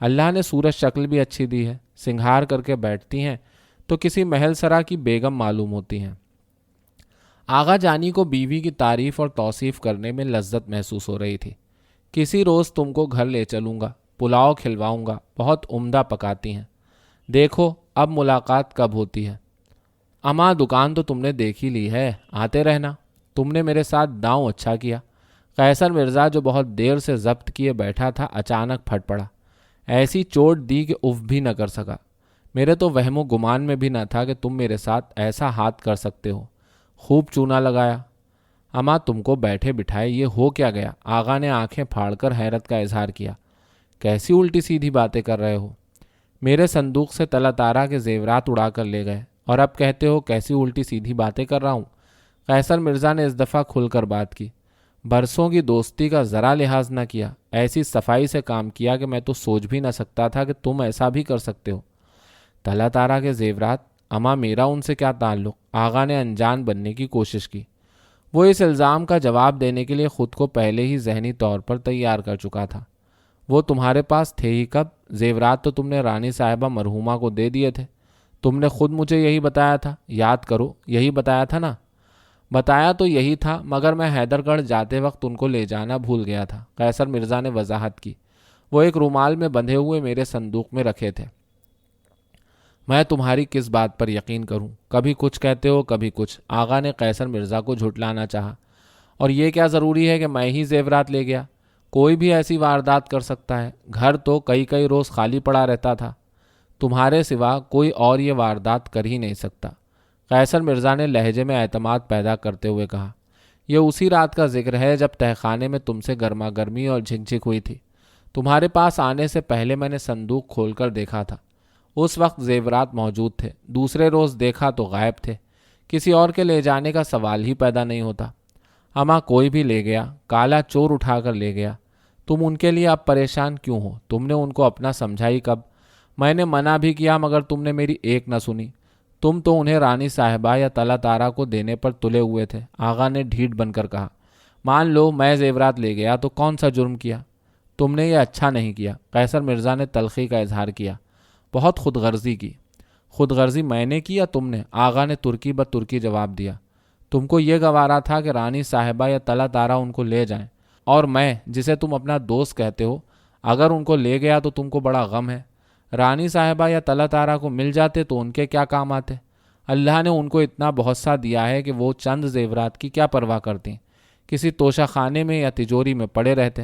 اللہ نے صورت شکل بھی اچھی دی ہے، سنگھار کر کے بیٹھتی ہیں تو کسی محل سرا کی بیگم معلوم ہوتی ہیں۔ آغا جانی کو بیوی کی تعریف اور توصیف کرنے میں لذت محسوس ہو رہی تھی۔ کسی روز تم کو گھر لے چلوں گا، پلاؤ کھلواؤں گا، بہت عمدہ پکاتی ہیں، دیکھو اب ملاقات کب ہوتی ہے۔ اماں دکان تو تم نے دیکھ ہی لی ہے، آتے رہنا، تم نے میرے ساتھ داؤں اچھا کیا۔ قیصر مرزا جو بہت دیر سے ضبط کیے بیٹھا تھا اچانک پھٹ پڑا، ایسی چوٹ دی کہ اف بھی نہ کر سکا۔ میرے تو وہم و گمان میں بھی نہ تھا کہ تم میرے ساتھ ایسا ہاتھ کر سکتے ہو۔ خوب چونا لگایا۔ اماں تم کو بیٹھے بٹھائے یہ ہو کیا گیا؟ آغا نے آنکھیں پھاڑ کر حیرت کا اظہار کیا۔ کیسی الٹی سیدھی باتیں کر رہے ہو؟ میرے صندوق سے تلا تارا کے زیورات اڑا کر لے گئے اور اب کہتے ہو کیسی الٹی سیدھی باتیں کر رہا ہوں؟ قیصر مرزا نے اس دفعہ کھل کر بات کی۔ برسوں کی دوستی کا ذرا لحاظ نہ کیا، ایسی صفائی سے کام کیا کہ میں تو سوچ بھی نہ سکتا تھا کہ تم ایسا بھی کر سکتے ہو۔ تلا تارا کے زیورات؟ اماں میرا ان سے کیا تعلق؟ آغا نے انجان بننے کی کوشش کی۔ وہ اس الزام کا جواب دینے کے لیے خود کو پہلے ہی ذہنی طور پر تیار کر چکا تھا۔ وہ تمہارے پاس تھے ہی کب؟ زیورات تو تم نے رانی صاحبہ مرحومہ کو دے دیے تھے، تم نے خود مجھے یہی بتایا تھا، یاد کرو، یہی بتایا تھا نا؟ بتایا تو یہی تھا، مگر میں حیدر گڑھ جاتے وقت ان کو لے جانا بھول گیا تھا، قیصر مرزا نے وضاحت کی۔ وہ ایک رومال میں بندھے ہوئے میرے صندوق میں رکھے تھے۔ میں تمہاری کس بات پر یقین کروں؟ کبھی کچھ کہتے ہو کبھی کچھ۔ آغا نے قیصر مرزا کو جھٹلانا چاہا۔ اور یہ کیا ضروری ہے کہ میں ہی زیورات لے گیا؟ کوئی بھی ایسی واردات کر سکتا ہے، گھر تو کئی روز خالی پڑا رہتا تھا، تمہارے سوا کوئی اور یہ واردات کر ہی نہیں سکتا۔ قیصر مرزا نے لہجے میں اعتماد پیدا کرتے ہوئے کہا۔ یہ اسی رات کا ذکر ہے جب تہخانے میں تم سے گرما گرمی اور جھک ہوئی تھی۔ تمہارے پاس آنے سے پہلے میں نے صندوق کھول کر دیکھا تھا، اس وقت زیورات موجود تھے، دوسرے روز دیکھا تو غائب تھے، کسی اور کے لے جانے کا سوال ہی پیدا نہیں ہوتا۔ اماں کوئی بھی لے گیا، کالا چور اٹھا کر لے گیا، تم ان کے لیے اب پریشان کیوں ہو؟ تم نے ان کو اپنا سمجھائی کب؟ میں نے منع بھی کیا مگر تم نے میری ایک نہ سنی، تم تو انہیں رانی صاحبہ یا تلا تارا کو دینے پر تلے ہوئے تھے۔ آغا نے ڈھیٹ بن کر کہا۔ مان لو میں زیورات لے گیا تو کون سا جرم کیا؟ تم نے یہ اچھا نہیں کیا، قیصر مرزا نے تلخی کا اظہار کیا۔ بہت خود غرضی کی۔ خود غرضی میں نے کی یا تم نے؟ آغا نے ترکی بہ ترکی جواب دیا۔ تم کو یہ گوارا تھا کہ رانی صاحبہ یا تلا تارا ان کو لے جائیں، اور میں جسے تم اپنا دوست کہتے ہو، اگر ان کو لے گیا تو تم کو بڑا غم ہے۔ رانی صاحبہ یا تلا تارا کو مل جاتے تو ان کے کیا کام آتے؟ اللہ نے ان کو اتنا بہت سا دیا ہے کہ وہ چند زیورات کی کیا پرواہ کرتی، کسی توشہ خانے میں یا تجوری میں پڑے رہتے۔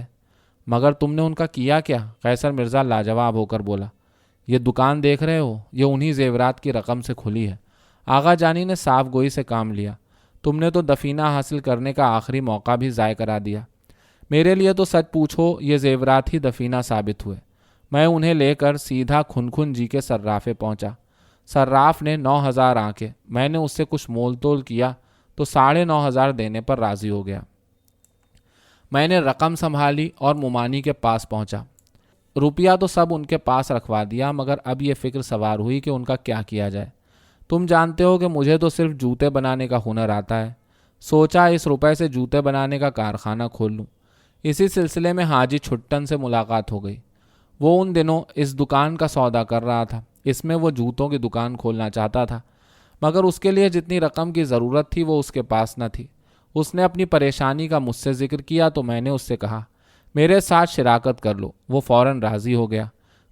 مگر تم نے ان کا کیا کیا؟ قیصر مرزا لاجواب ہو کر بولا۔ یہ دکان دیکھ رہے ہو، یہ انہی زیورات کی رقم سے کھلی ہے۔ آغا جانی نے صاف گوئی سے کام لیا۔ تم نے تو دفینہ حاصل کرنے کا آخری موقع بھی ضائع کرا دیا۔ میرے لیے تو سچ پوچھو یہ زیورات ہی دفینہ ثابت ہوئے۔ میں انہیں لے کر سیدھا کھن جی کے صرافے پہنچا۔ صراف نے 9,000 آنکھیں، میں نے اس سے کچھ مول تول کیا تو 9,500 دینے پر راضی ہو گیا۔ میں نے رقم سنبھالی اور ممانی کے پاس پہنچا۔ روپیہ تو سب ان کے پاس رکھوا دیا، مگر اب یہ فکر سوار ہوئی کہ ان کا کیا کیا جائے۔ تم جانتے ہو کہ مجھے تو صرف جوتے بنانے کا ہنر آتا ہے، سوچا اس روپے سے جوتے بنانے کا کارخانہ کھول لوں۔ اسی سلسلے میں حاجی چھٹن سے ملاقات ہو گئی۔ وہ ان دنوں اس دکان کا سودا کر رہا تھا، اس میں وہ جوتوں کی دکان کھولنا چاہتا تھا، مگر اس کے لیے جتنی رقم کی ضرورت تھی وہ اس کے پاس نہ تھی۔ اس نے اپنی پریشانی کا مجھ سے ذکر کیا تو میں نے اس سے کہا میرے ساتھ شراکت کر لو۔ وہ فوراً راضی ہو گیا،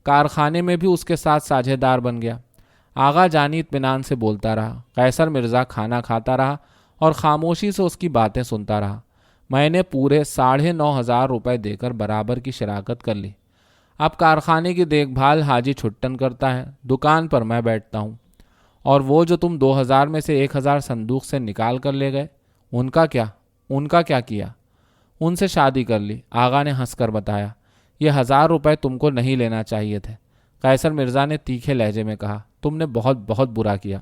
کارخانے میں بھی اس کے ساتھ ساجھے دار بن گیا۔ آغا جانی اطمینان سے بولتا رہا، قیصر مرزا کھانا کھاتا رہا اور خاموشی سے اس کی باتیں سنتا رہا۔ میں نے پورے 9,500 روپے دے کر برابر کی شراکت کر لی۔ اب کارخانے کی دیکھ بھال حاجی چھٹن کرتا ہے، دکان پر میں بیٹھتا ہوں۔ اور وہ جو تم 2,000 میں سے 1,000 صندوق سے نکال کر لے گئے، ان کا کیا کیا؟ ان سے شادی کر لی۔ آغا نے ہنس کر بتایا۔ یہ 1,000 روپے تم کو نہیں لینا چاہیے تھے۔ قیصر مرزا نے تیکھے لہجے میں کہا۔ تم نے بہت برا کیا۔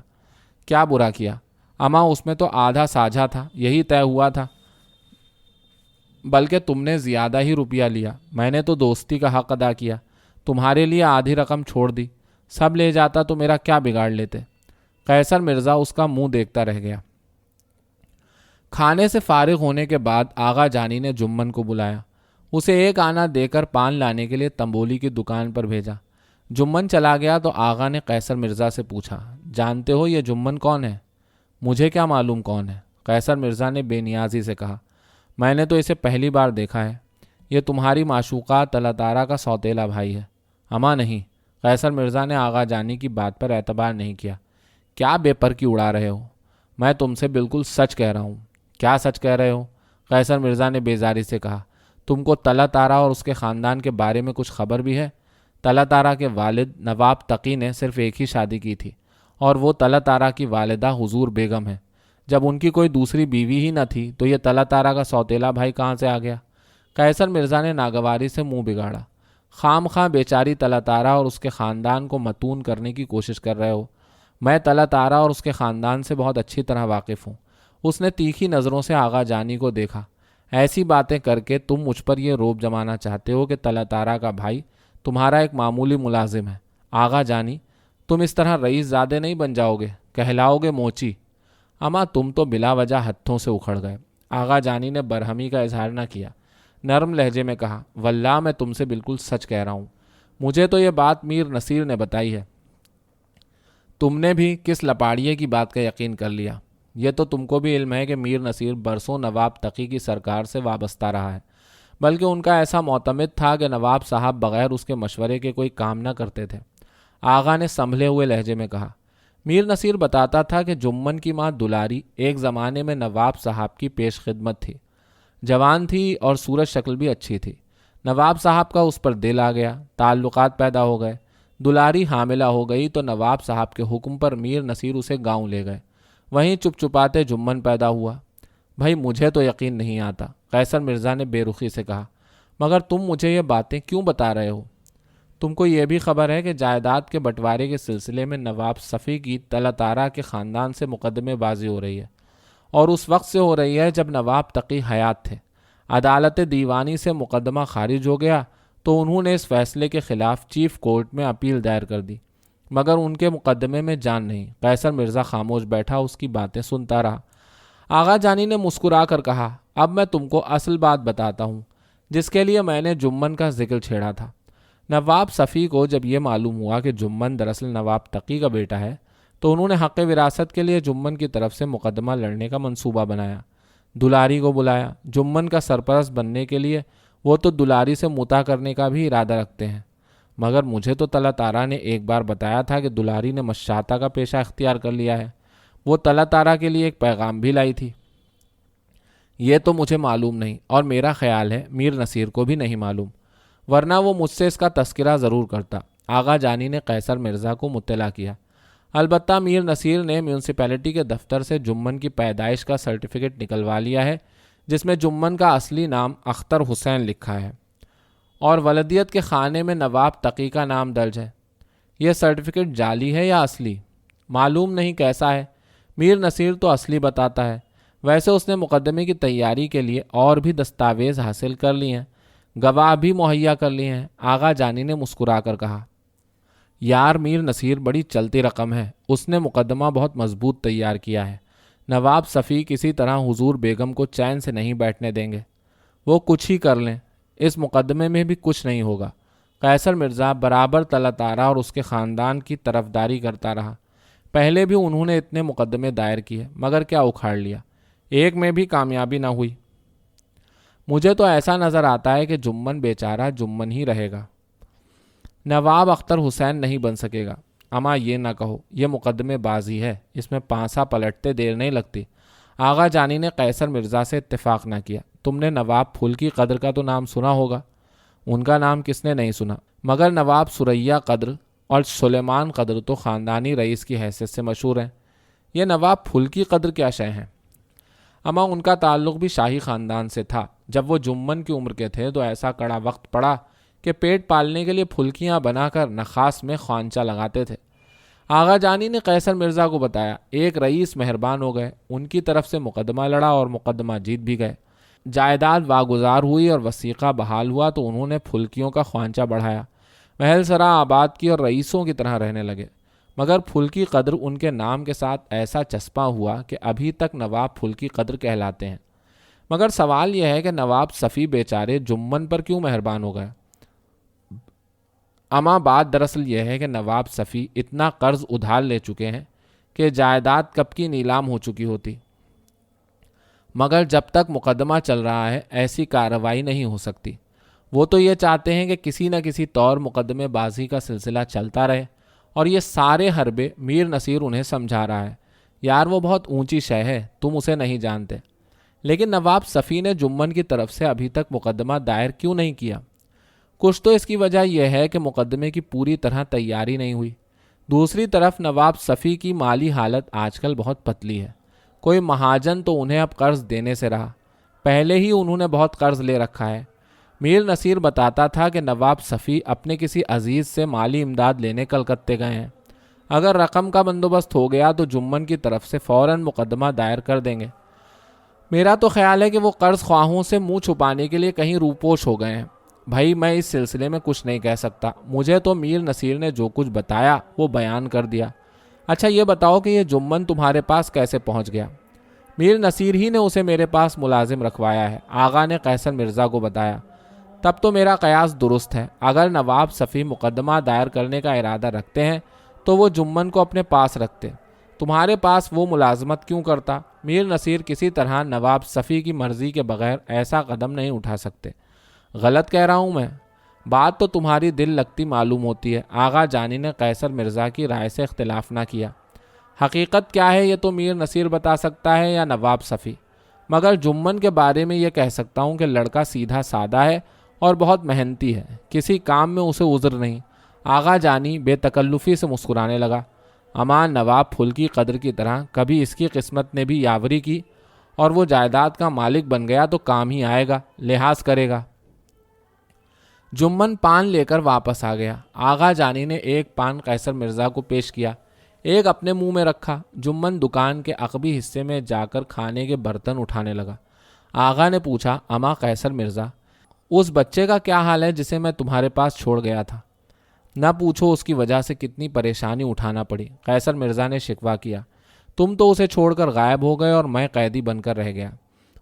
کیا برا کیا؟ اماں اس میں تو آدھا ساجھا تھا، یہی طے ہوا تھا، بلکہ تم نے زیادہ ہی روپیہ لیا۔ میں نے تو دوستی کا حق ادا کیا، تمہارے لیے آدھی رقم چھوڑ دی، سب لے جاتا تو میرا کیا بگاڑ لیتے؟ قیصر مرزا اس کا منہ دیکھتا رہ گیا۔ کھانے سے فارغ ہونے کے بعد آغا جانی نے جمن کو بلایا۔ اسے ایک آنا دے کر پان لانے کے لیے تنبولی کی دکان پر بھیجا۔ جمن چلا گیا تو آغا نے قیصر مرزا سے پوچھا، جانتے ہو یہ جمن کون ہے؟ مجھے کیا معلوم کون ہے، قیصر مرزا نے بے نیازی سے کہا، میں نے تو اسے پہلی بار دیکھا ہے، یہ تمہاری معشوقہ طلعتارا کا سوتیلا بھائی ہے۔ اما نہیں، قیصر مرزا نے آغا جانی کی بات پر اعتبار نہیں کیا، کیا بے پر کی اڑا رہے ہو؟ میں تم سے بالکل سچ کہہ رہا ہوں۔ کیا سچ کہہ رہے ہو؟ قیصر مرزا نے بیزاری سے کہا، تم کو طلعتارا اور اس کے خاندان کے بارے میں کچھ خبر بھی ہے؟ طلعتارا کے والد نواب تقی نے صرف ایک ہی شادی کی تھی اور وہ طلعتارا کی والدہ حضور بیگم ہے۔ جب ان کی کوئی دوسری بیوی ہی نہ تھی تو یہ طلعتارا کا سوتیلا بھائی کہاں سے آ گیا؟ قیصر مرزا نے ناگواری سے منہ بگاڑا، خام خواہ بیچاری طلعتارا اور اس کے خاندان کو متون کرنے کی کوشش کر رہے ہو۔ میں طلعتارا اور اس کے خاندان سے بہت اچھی طرح واقف ہوں۔ اس نے تیکھی نظروں سے آغا جانی کو دیکھا، ایسی باتیں کر کے تم مجھ پر یہ روب جمانا چاہتے ہو کہ طلعتارا کا بھائی تمہارا ایک معمولی ملازم ہے۔ آغا جانی، تم اس طرح رئیس زادے نہیں بن جاؤ گے، کہلاؤ گے موچی۔ اما تم تو بلا وجہ ہتھوں سے اکھڑ گئے۔ آغا جانی نے برہمی کا اظہار نہ کیا، نرم لہجے میں کہا، واللہ میں تم سے بالکل سچ کہہ رہا ہوں، مجھے تو یہ بات میر نصیر نے بتائی ہے۔ تم نے بھی کس لپاڑیے کی بات کا یقین کر لیا؟ یہ تو تم کو بھی علم ہے کہ میر نصیر برسوں نواب تقی کی سرکار سے وابستہ رہا ہے، بلکہ ان کا ایسا معتمد تھا کہ نواب صاحب بغیر اس کے مشورے کے کوئی کام نہ کرتے تھے۔ آغا نے سنبھلے ہوئے لہجے میں کہا، میر نصیر بتاتا تھا کہ جمن کی ماں دلاری ایک زمانے میں نواب صاحب کی پیش خدمت تھی، جوان تھی اور صورت شکل بھی اچھی تھی۔ نواب صاحب کا اس پر دل آ گیا، تعلقات پیدا ہو گئے، دلاری حاملہ ہو گئی تو نواب صاحب کے حکم پر میر نصیر اسے گاؤں لے گئے، وہیں چپ چپاتے جمن پیدا ہوا۔ بھائی مجھے تو یقین نہیں آتا، قیصر مرزا نے بے رخی سے کہا، مگر تم مجھے یہ باتیں کیوں بتا رہے ہو؟ تم کو یہ بھی خبر ہے کہ جائیداد کے بٹوارے کے سلسلے میں نواب صفی کی طلعتارا کے خاندان سے مقدمے بازی ہو رہی ہے، اور اس وقت سے ہو رہی ہے جب نواب تقی حیات تھے۔ عدالت دیوانی سے مقدمہ خارج ہو گیا تو انہوں نے اس فیصلے کے خلاف چیف کورٹ میں اپیل دائر کر دی، مگر ان کے مقدمے میں جان نہیں۔ قیصر مرزا خاموش بیٹھا اس کی باتیں سنتا رہا۔ آغا جانی نے مسکرا کر کہا، اب میں تم کو اصل بات بتاتا ہوں جس کے لیے میں نے جمن کا ذکر چھیڑا تھا۔ نواب صفی کو جب یہ معلوم ہوا کہ جمن دراصل نواب تقی کا بیٹا ہے تو انہوں نے حق وراثت کے لیے جمن کی طرف سے مقدمہ لڑنے کا منصوبہ بنایا۔ دلاری کو بلایا، جمن کا سرپرست بننے کے لیے۔ وہ تو دلاری سے متا کرنے کا بھی ارادہ رکھتے ہیں، مگر مجھے تو طلعتارا نے ایک بار بتایا تھا کہ دلاری نے مشاطہ کا پیشہ اختیار کر لیا ہے۔ وہ طلعتارا کے لیے ایک پیغام بھی لائی تھی۔ یہ تو مجھے معلوم نہیں، اور میرا خیال ہے میر نصیر کو بھی نہیں معلوم، ورنہ وہ مجھ سے اس کا تذکرہ ضرور کرتا۔ آغا جانی نے قیصر مرزا کو مطلع کیا۔ البتہ میر نصیر نے میونسپلٹی کے دفتر سے جمن کی پیدائش کا سرٹیفکیٹ نکلوا لیا ہے، جس میں جمن کا اصلی نام اختر حسین لکھا ہے اور ولدیت کے خانے میں نواب تقی کا نام درج ہے۔ یہ سرٹیفکیٹ جعلی ہے یا اصلی؟ معلوم نہیں کیسا ہے، میر نصیر تو اصلی بتاتا ہے۔ ویسے اس نے مقدمے کی تیاری کے لیے اور بھی دستاویز حاصل کر لی ہیں، گواہ بھی مہیا کر لیے ہیں۔ آغا جانی نے مسکرا کر کہا، یار میر نصیر بڑی چلتی رقم ہے، اس نے مقدمہ بہت مضبوط تیار کیا ہے۔ نواب صفی کسی طرح حضور بیگم کو چین سے نہیں بیٹھنے دیں گے، وہ کچھ ہی کر لیں، اس مقدمے میں بھی کچھ نہیں ہوگا۔ قیصر مرزا برابر طلعتارا اور اس کے خاندان کی طرفداری کرتا رہا۔ پہلے بھی انہوں نے اتنے مقدمے دائر کیے، مگر کیا اکھاڑ لیا، ایک میں بھی کامیابی نہ ہوئی۔ مجھے تو ایسا نظر آتا ہے کہ جمن بیچارہ جمن ہی رہے گا، نواب اختر حسین نہیں بن سکے گا۔ اما یہ نہ کہو، یہ مقدمے بازی ہے، اس میں پانسا پلٹتے دیر نہیں لگتی۔ آغا جانی نے قیصر مرزا سے اتفاق نہ کیا۔ تم نے نواب پھلکی قدر کا تو نام سنا ہوگا؟ ان کا نام کس نے نہیں سنا، مگر نواب سریا قدر اور سلیمان قدر تو خاندانی رئیس کی حیثیت سے مشہور ہیں۔ یہ نواب پھلکی قدر کیا شے ہیں؟ اما ان کا تعلق بھی شاہی خاندان سے تھا۔ جب وہ جمن کی عمر کے تھے تو ایسا کڑا وقت پڑا کہ پیٹ پالنے کے لیے پھلکیاں بنا کر نخاس میں خوانچہ لگاتے تھے۔ آغا جانی نے قیصر مرزا کو بتایا، ایک رئیس مہربان ہو گئے، ان کی طرف سے مقدمہ لڑا اور مقدمہ جیت بھی گئے۔ جائیداد واگزار ہوئی اور وثیقہ بحال ہوا تو انہوں نے پھلکیوں کا خوانچہ بڑھایا، محل سرا آباد کی اور رئیسوں کی طرح رہنے لگے۔ مگر پھلکی قدر ان کے نام کے ساتھ ایسا چسپاں ہوا کہ ابھی تک نواب پھلکی قدر کہلاتے ہیں۔ مگر سوال یہ ہے کہ نواب صفی بیچارے جمن پر کیوں مہربان ہو گئے؟ اما بات دراصل یہ ہے کہ نواب صفی اتنا قرض ادھار لے چکے ہیں کہ جائیداد کب کی نیلام ہو چکی ہوتی، مگر جب تک مقدمہ چل رہا ہے ایسی کارروائی نہیں ہو سکتی۔ وہ تو یہ چاہتے ہیں کہ کسی نہ کسی طور مقدمے بازی کا سلسلہ چلتا رہے، اور یہ سارے حربے میر نصیر انہیں سمجھا رہا ہے۔ یار وہ بہت اونچی شے ہے، تم اسے نہیں جانتے۔ لیکن نواب صفی نے جمن کی طرف سے ابھی تک مقدمہ دائر کیوں نہیں کیا؟ کچھ تو اس کی وجہ یہ ہے کہ مقدمے کی پوری طرح تیاری نہیں ہوئی۔ دوسری طرف نواب صفی کی مالی حالت آج کل بہت پتلی ہے۔ کوئی مہاجن تو انہیں اب قرض دینے سے رہا، پہلے ہی انہوں نے بہت قرض لے رکھا ہے۔ میر نصیر بتاتا تھا کہ نواب صفی اپنے کسی عزیز سے مالی امداد لینے کلکتے گئے ہیں۔ اگر رقم کا بندوبست ہو گیا تو جمن کی طرف سے فوراً مقدمہ دائر کر دیں گے۔ میرا تو خیال ہے کہ وہ قرض خواہوں سے منہ چھپانے کے لیے کہیں روپوش ہو گئے ہیں۔ بھائی میں اس سلسلے میں کچھ نہیں کہہ سکتا، مجھے تو میر نصیر نے جو کچھ بتایا وہ بیان کر دیا۔ اچھا یہ بتاؤ کہ یہ جمن تمہارے پاس کیسے پہنچ گیا؟ میر نصیر ہی نے اسے میرے پاس ملازم رکھوایا ہے، آغا نے قیصر مرزا کو بتایا۔ تب تو میرا قیاس درست ہے، اگر نواب صفی مقدمہ دائر کرنے کا ارادہ رکھتے ہیں تو وہ جمن کو اپنے پاس رکھتے، تمہارے پاس وہ ملازمت کیوں کرتا؟ میر نصیر کسی طرح نواب صفی کی مرضی کے بغیر ایسا قدم نہیں اٹھا سکتے۔ غلط کہہ رہا ہوں میں؟ بات تو تمہاری دل لگتی معلوم ہوتی ہے۔ آغا جانی نے قیصر مرزا کی رائے سے اختلاف نہ کیا۔ حقیقت کیا ہے یہ تو میر نصیر بتا سکتا ہے یا نواب صفی، مگر جمن کے بارے میں یہ کہہ سکتا ہوں کہ لڑکا سیدھا سادہ ہے اور بہت محنتی ہے، کسی کام میں اسے عذر نہیں۔ آغا جانی بے تکلفی سے مسکرانے لگا۔ امان نواب پھل کی قدر کی طرح کبھی اس کی قسمت نے بھی یاوری کی اور وہ جائیداد کا مالک بن گیا تو کام ہی آئے گا، لحاظ کرے گا۔ جمن پان لے کر واپس آ گیا۔ آغا جانی نے ایک پان قیصر مرزا کو پیش کیا، ایک اپنے منہ میں رکھا۔ جمن دکان کے عقبی حصے میں جا کر کھانے کے برتن اٹھانے لگا۔ آغا نے پوچھا، اما قیصر مرزا، اس بچے کا کیا حال ہے جسے میں تمہارے پاس چھوڑ گیا تھا؟ نہ پوچھو اس کی وجہ سے کتنی پریشانی اٹھانا پڑی، قیصر مرزا نے شکوہ کیا۔ تم تو اسے چھوڑ کر غائب ہو گئے اور میں قیدی بن کر رہ گیا۔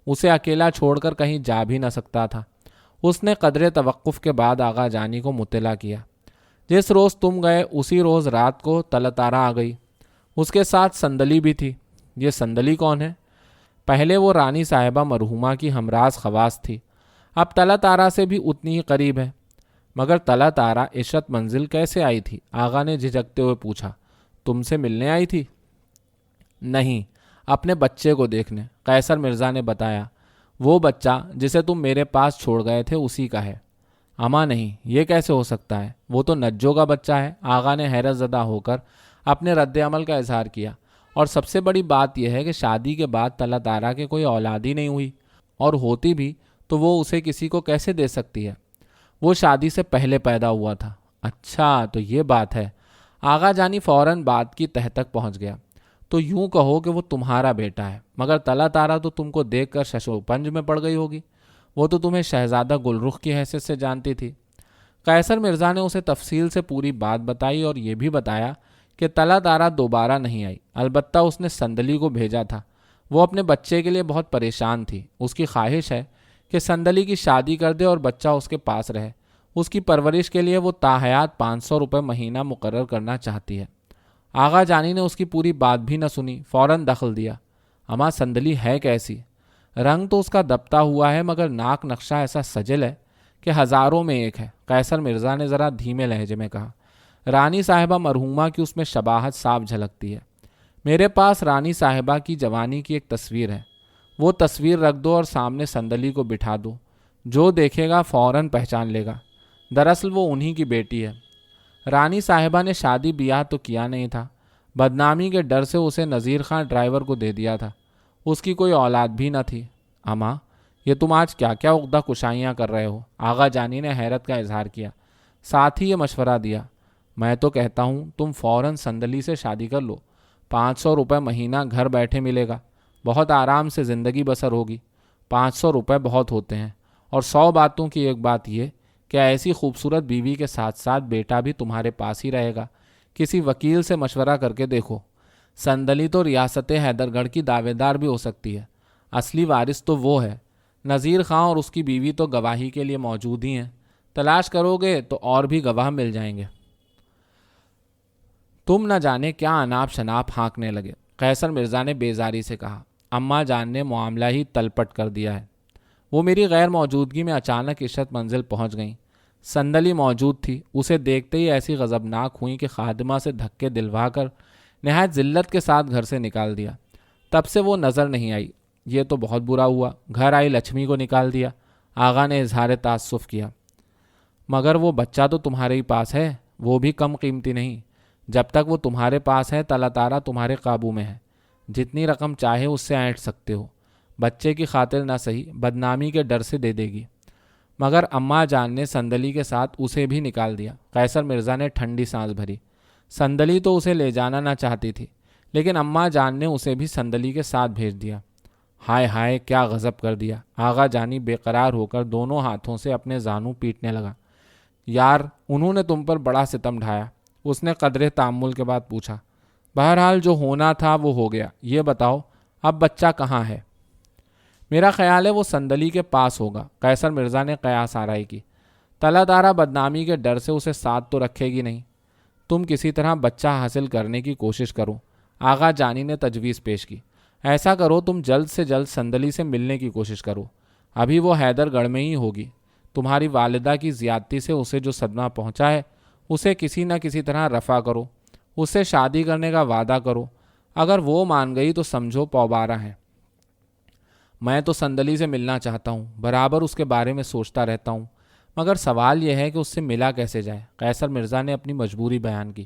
اسے اکیلا چھوڑ کر کہیں جا بھی نہ سکتا تھا۔ اس نے قدرے توقف کے بعد آغا جانی کو مطلع کیا۔ جس روز تم گئے اسی روز رات کو تلتارا آ گئی، اس کے ساتھ سندلی بھی تھی۔ یہ سندلی کون ہے؟ پہلے وہ رانی صاحبہ مرحومہ کی ہمراز خواص تھی، اب تلتارا سے بھی اتنی ہی قریب ہے۔ مگر تلتارا عشرت منزل کیسے آئی تھی؟ آغا نے جھجکتے ہوئے پوچھا۔ تم سے ملنے آئی تھی؟ نہیں، اپنے بچے کو دیکھنے، قیصر مرزا نے بتایا۔ وہ بچہ جسے تم میرے پاس چھوڑ گئے تھے اسی کا ہے۔ اما نہیں، یہ کیسے ہو سکتا ہے؟ وہ تو نجو کا بچہ ہے۔ آغا نے حیرت زدہ ہو کر اپنے رد عمل کا اظہار کیا۔ اور سب سے بڑی بات یہ ہے کہ شادی کے بعد تلتارا کے کوئی اولاد ہی نہیں ہوئی، اور ہوتی بھی تو وہ اسے کسی کو کیسے دے سکتی ہے؟ وہ شادی سے پہلے پیدا ہوا تھا۔ اچھا تو یہ بات ہے۔ آغا جانی فوراً بات کی تہ تک پہنچ گیا۔ تو یوں کہو کہ وہ تمہارا بیٹا ہے، مگر تلتارا تو تم کو دیکھ کر شش و پنج میں پڑ گئی ہوگی، وہ تو تمہیں شہزادہ گل رخ کی حیثیت سے جانتی تھی۔ قیصر مرزا نے اسے تفصیل سے پوری بات بتائی اور یہ بھی بتایا کہ تلتارا دوبارہ نہیں آئی، البتہ اس نے سندلی کو بھیجا تھا۔ وہ اپنے بچے کے لیے بہت پریشان تھی، اس کی خواہش ہے کہ سندلی کی شادی کر دے اور بچہ اس کے پاس رہے۔ اس کی پرورش کے لیے وہ تاحیات 500 روپے مہینہ مقرر کرنا چاہتی ہے۔ آغا جانی نے اس کی پوری بات بھی نہ سنی، فوراً دخل دیا۔ اما سندلی ہے کیسی؟ رنگ تو اس کا دبتا ہوا ہے، مگر ناک نقشہ ایسا سجل ہے کہ ہزاروں میں ایک ہے، قیصر مرزا نے ذرا دھیمے لہجے میں کہا۔ رانی صاحبہ مرحومہ کی اس میں شباہت صاف جھلکتی ہے۔ میرے پاس رانی صاحبہ کی جوانی کی ایک تصویر ہے، وہ تصویر رکھ دو اور سامنے سندلی کو بٹھا دو، جو دیکھے گا فوراً پہچان لے گا۔ دراصل وہ انہی کی بیٹی ہے۔ رانی صاحبہ نے شادی بیاہ تو کیا نہیں تھا، بدنامی کے ڈر سے اسے نذیر خان ڈرائیور کو دے دیا تھا۔ اس کی کوئی اولاد بھی نہ تھی۔ اما یہ تم آج کیا کیا عقدہ کشائیاں کر رہے ہو؟ آغا جانی نے حیرت کا اظہار کیا، ساتھ ہی یہ مشورہ دیا۔ میں تو کہتا ہوں تم فوراً سندلی سے شادی کر لو، 500 روپے مہینہ گھر بیٹھے ملے گا، بہت آرام سے زندگی بسر ہوگی۔ 500 روپے بہت ہوتے ہیں، اور 100 باتوں کی ایک بات یہ کہ ایسی خوبصورت بیوی کے ساتھ ساتھ بیٹا بھی تمہارے پاس ہی رہے گا۔ کسی وکیل سے مشورہ کر کے دیکھو۔ سندلی تو ریاست حیدر گڑھ کی دعوے دار بھی ہو سکتی ہے، اصلی وارث تو وہ ہے۔ نذیر خاں اور اس کی بیوی تو گواہی کے لیے موجود ہی ہیں، تلاش کرو گے تو اور بھی گواہ مل جائیں گے۔ تم نہ جانے کیا اناپ شناپ ہانکنے لگے، قیصر مرزا نے بیزاری سے کہا۔ اماں جان نے معاملہ ہی تلپٹ کر دیا ہے۔ وہ میری غیر موجودگی میں اچانک عشرت منزل پہنچ گئیں۔ صندلی موجود تھی، اسے دیکھتے ہی ایسی غضبناک ہوئیں کہ خادمہ سے دھکے دلوا کر نہایت ذلت کے ساتھ گھر سے نکال دیا۔ تب سے وہ نظر نہیں آئی۔ یہ تو بہت برا ہوا، گھر آئی لچھمی کو نکال دیا۔ آغا نے اظہار تاسف کیا۔ مگر وہ بچہ تو تمہارے ہی پاس ہے، وہ بھی کم قیمتی نہیں۔ جب تک وہ تمہارے پاس ہے تلا تارا تمہارے قابو میں ہے، جتنی رقم چاہے اس سے اینٹ سکتے ہو۔ بچے کی خاطر نہ سہی، بدنامی کے ڈر سے دے دے گی۔ مگر اماں جان نے صندلی کے ساتھ اسے بھی نکال دیا۔ قیصر مرزا نے ٹھنڈی سانس بھری۔ صندلی تو اسے لے جانا نہ چاہتی تھی، لیکن اماں جان نے اسے بھی صندلی کے ساتھ بھیج دیا۔ ہائے ہائے کیا غضب کر دیا! آغا جانی بے قرار ہو کر دونوں ہاتھوں سے اپنے زانو پیٹنے لگا۔ یار انہوں نے تم پر بڑا ستم ڈھایا، اس نے قدرے تامل کے بعد پوچھا۔ بہرحال جو ہونا تھا وہ ہو گیا، یہ بتاؤ اب بچہ کہاں ہے؟ میرا خیال ہے وہ صندلی کے پاس ہوگا، قیصر مرزا نے قیاس آرائی کی۔ تلا تارا بدنامی کے ڈر سے اسے ساتھ تو رکھے گی نہیں۔ تم کسی طرح بچہ حاصل کرنے کی کوشش کرو، آغا جانی نے تجویز پیش کی۔ ایسا کرو تم جلد سے جلد صندلی سے ملنے کی کوشش کرو، ابھی وہ حیدر گڑھ میں ہی ہوگی۔ تمہاری والدہ کی زیادتی سے اسے جو صدمہ پہنچا ہے اسے کسی نہ کسی طرح رفع کرو، اس سے شادی کرنے کا وعدہ کرو۔ اگر وہ مان گئی تو سمجھو پوبارہ ہے۔ میں تو صندلی سے ملنا چاہتا ہوں، برابر اس کے بارے میں سوچتا رہتا ہوں، مگر سوال یہ ہے کہ اس سے ملا کیسے جائے؟ قیصر مرزا نے اپنی مجبوری بیان کی۔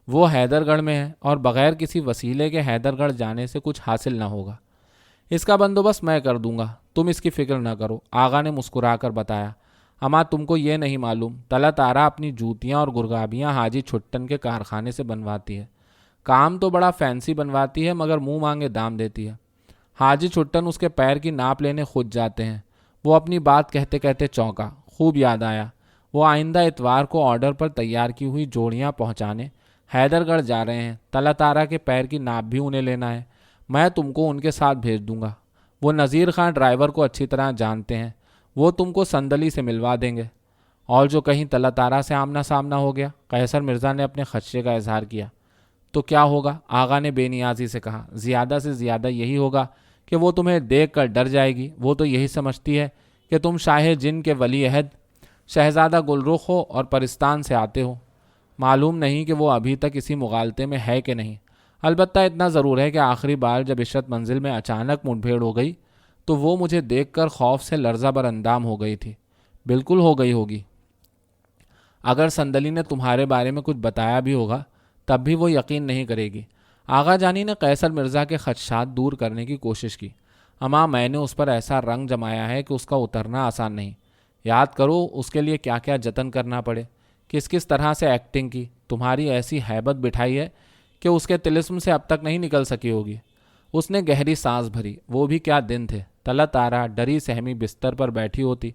وہ حیدر گڑھ میں ہے اور بغیر کسی وسیلے کے حیدر گڑھ جانے سے کچھ حاصل نہ ہوگا۔ اس کا بندوبست میں کر دوں گا، تم اس کی فکر نہ کرو، آغا نے مسکرا کر بتایا۔ اماں تم کو یہ نہیں معلوم، تلا تارا اپنی جوتیاں اور گرگابیاں حاجی چھٹن کے کارخانے سے بنواتی ہے۔ کام تو بڑا فینسی بنواتی ہے مگر منہ مانگے دام دیتی ہے۔ حاجی چھٹن اس کے پیر کی ناپ لینے خود جاتے ہیں۔ وہ اپنی بات کہتے کہتے چونکا، خوب یاد آیا۔ وہ آئندہ اتوار کو آرڈر پر تیار کی ہوئی جوڑیاں پہنچانے حیدر گڑھ جا رہے ہیں۔ تلا تارا کے پیر کی ناپ بھی انہیں لینا ہے، میں تم کو ان کے ساتھ بھیج دوں گا۔ وہ نذیر خان ڈرائیور کو اچھی طرح جانتے ہیں، وہ تم کو صندلی سے ملوا دیں گے۔ اور جو کہیں تلا تارا سے آمنا سامنا ہو گیا، قیصر مرزا نے اپنے خدشے کا اظہار کیا۔ تو کیا ہوگا؟ آغا نے بے نیازی سے کہا۔ زیادہ سے زیادہ یہی ہوگا کہ وہ تمہیں دیکھ کر ڈر جائے گی۔ وہ تو یہی سمجھتی ہے کہ تم شاہ جن کے ولی عہد شہزادہ گلرخ ہو اور پرستان سے آتے ہو۔ معلوم نہیں کہ وہ ابھی تک اسی مغالطے میں ہے کہ نہیں۔ البتہ اتنا ضرور ہے کہ آخری بار جب عشرت منزل میں اچانک مٹ بھیڑ ہو گئی تو وہ مجھے دیکھ کر خوف سے لرزہ بر اندام ہو گئی تھی۔ بالکل ہو گئی ہوگی۔ اگر صندلی نے تمہارے بارے میں کچھ بتایا بھی ہوگا تب بھی وہ یقین نہیں کرے گی۔ آغا جانی نے قیصر مرزا کے خدشات دور کرنے کی کوشش کی۔ اماں میں نے اس پر ایسا رنگ جمایا ہے کہ اس کا اترنا آسان نہیں۔ یاد کرو اس کے لیے کیا کیا جتن کرنا پڑے، کس کس طرح سے ایکٹنگ کی، تمہاری ایسی ہیبت بٹھائی ہے کہ اس کے طلسم سے اب تک نہیں نکل سکی ہوگی۔ اس نے گہری سانس بھری۔ وہ بھی کیا دن تھے، تلا تارا ڈری سہمی بستر پر بیٹھی ہوتی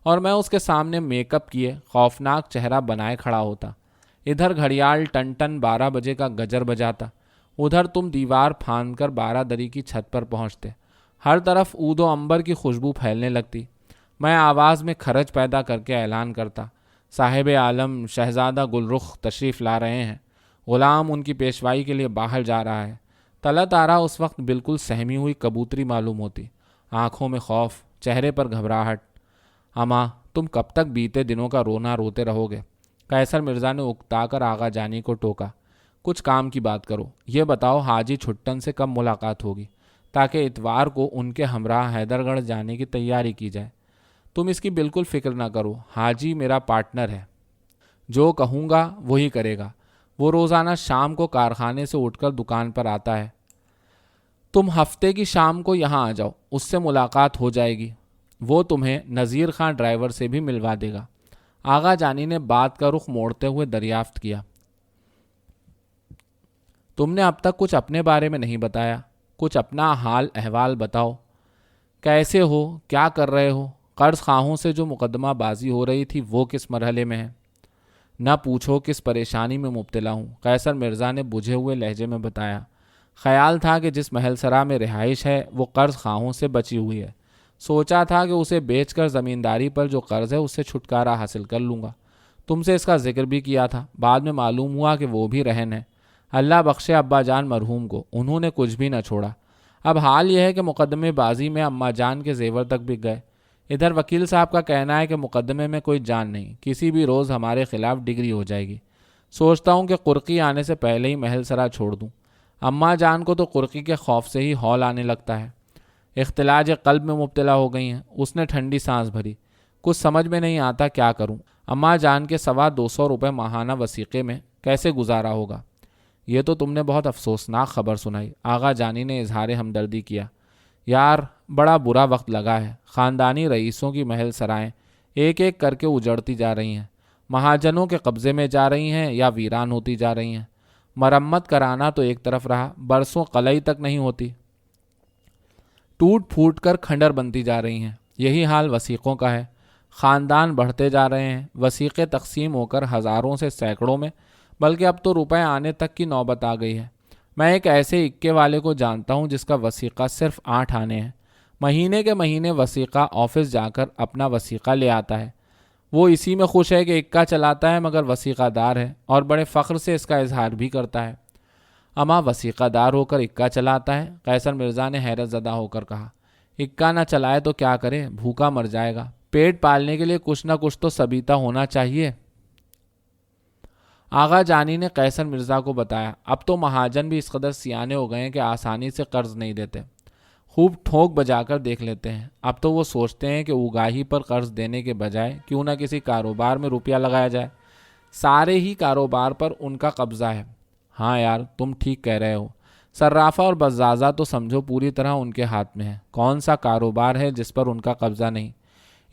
اور میں اس کے سامنے میک اپ کیے خوفناک چہرہ بنائے کھڑا ہوتا۔ ادھر گھڑیال ٹن ٹن 12 بجے کا گجر بجاتا، ادھر تم دیوار پھاند کر 12 دری کی چھت پر پہنچتے۔ ہر طرف عود و عنبر کی خوشبو پھیلنے لگتی۔ میں آواز میں کھرج پیدا کر کے اعلان کرتا، صاحب عالم شہزادہ گلرخ تشریف لا رہے ہیں، غلام ان کی پیشوائی کے لیے باہر جا رہا ہے۔ تلا تارا اس وقت بالکل سہمی ہوئی کبوتری معلوم ہوتی، آنکھوں میں خوف، چہرے پر گھبراہٹ۔ اماں تم کب تک بیتے دنوں کا رونا روتے رہو گے؟ قیصر مرزا نے اکتا کر آغا جانی کو ٹوکا۔ کچھ کام کی بات کرو۔ یہ بتاؤ حاجی چھٹن سے کب ملاقات ہوگی تاکہ اتوار کو ان کے ہمراہ حیدر گڑھ جانے کی تیاری کی جائے۔ تم اس کی بالکل فکر نہ کرو، حاجی میرا پارٹنر ہے، جو کہوں گا وہی کرے گا۔ وہ روزانہ شام کو کارخانے سے اٹھ کر دکان پر آتا ہے۔ تم ہفتے کی شام کو یہاں آ جاؤ، اس سے ملاقات ہو جائے گی۔ وہ تمہیں نذیر خان ڈرائیور سے بھی ملوا دے گا۔ آغا جانی نے بات کا رخ موڑتے ہوئے دریافت کیا۔ تم نے اب تک کچھ اپنے بارے میں نہیں بتایا، کچھ اپنا حال احوال بتاؤ۔ کیسے ہو، کیا کر رہے ہو؟ قرض خواہوں سے جو مقدمہ بازی ہو رہی تھی وہ کس مرحلے میں ہے؟ نہ پوچھو کس پریشانی میں مبتلا ہوں، قیصر مرزا نے بجھے ہوئے لہجے میں بتایا۔ خیال تھا کہ جس محل سرا میں رہائش ہے وہ قرض خواہوں سے بچی ہوئی ہے، سوچا تھا کہ اسے بیچ کر زمینداری پر جو قرض ہے اس سے چھٹکارا حاصل کر لوں گا۔ تم سے اس کا ذکر بھی کیا تھا، بعد میں معلوم ہوا کہ وہ بھی رہن ہے۔ اللہ بخشے ابا جان مرحوم کو، انہوں نے کچھ بھی نہ چھوڑا۔ اب حال یہ ہے کہ مقدمے بازی میں اماں جان کے زیور تک بک گئے۔ ادھر وکیل صاحب کا کہنا ہے کہ مقدمے میں کوئی جان نہیں، کسی بھی روز ہمارے خلاف ڈگری ہو جائے گی۔ سوچتا ہوں کہ قرقی آنے سے پہلے ہی محل سرا چھوڑ دوں۔ اماں جان کو تو قرقی کے خوف سے ہی ہول آنے لگتا ہے، اختلاج قلب میں مبتلا ہو گئی ہیں۔ اس نے ٹھنڈی سانس بھری، کچھ سمجھ میں نہیں آتا کیا کروں۔ اماں جان کے 225 روپے ماہانہ وثیقے میں کیسے گزارا ہوگا؟ یہ تو تم نے بہت افسوسناک خبر سنائی، آغا جانی نے اظہار ہمدردی کیا۔ یار بڑا برا وقت لگا ہے، خاندانی رئیسوں کی محل سرائیں ایک ایک کر کے اجڑتی جا رہی ہیں، مہاجنوں کے قبضے میں جا رہی ہیں یا ویران ہوتی جا رہی ہیں۔ مرمت کرانا تو ایک طرف رہا، برسوں قلعی تک نہیں ہوتی، ٹوٹ پھوٹ کر کھنڈر بنتی جا رہی ہیں۔ یہی حال وثیقوں کا ہے، خاندان بڑھتے جا رہے ہیں، وثیقے تقسیم ہو کر ہزاروں سے سینکڑوں میں، بلکہ اب تو روپے آنے تک کی نوبت آ گئی ہے۔ میں ایک ایسے اکے والے کو جانتا ہوں جس کا وثیقہ صرف 8 آنے ہیں، مہینے کے مہینے وثیقہ آفس جا کر اپنا وثیقہ لے آتا ہے۔ وہ اسی میں خوش ہے کہ اکا چلاتا ہے مگر وثیقہ دار ہے، اور بڑے فخر سے اس کا اظہار بھی کرتا ہے۔ اما وثیقہ دار ہو کر اکا چلاتا ہے؟ قیصر مرزا نے حیرت زدہ ہو کر کہا۔ اکا نہ چلائے تو کیا کرے، بھوکا مر جائے گا، پیٹ پالنے کے لیے کچھ نہ کچھ تو سبیتا ہونا چاہیے۔ آغا جانی نے قیصر مرزا کو بتایا، اب تو مہاجن بھی اس قدر سیانے ہو گئے ہیں کہ آسانی سے قرض نہیں دیتے، خوب ٹھوک بجا کر دیکھ لیتے ہیں۔ اب تو وہ سوچتے ہیں کہ اگاہی پر قرض دینے کے بجائے کیوں نہ کسی کاروبار میں روپیہ لگایا جائے، سارے ہی کاروبار پر ان کا قبضہ ہے۔ ہاں یار تم ٹھیک کہہ رہے ہو، صرافہ اور بزازہ تو سمجھو پوری طرح ان کے ہاتھ میں ہے، کون سا کاروبار ہے جس پر ان کا قبضہ نہیں۔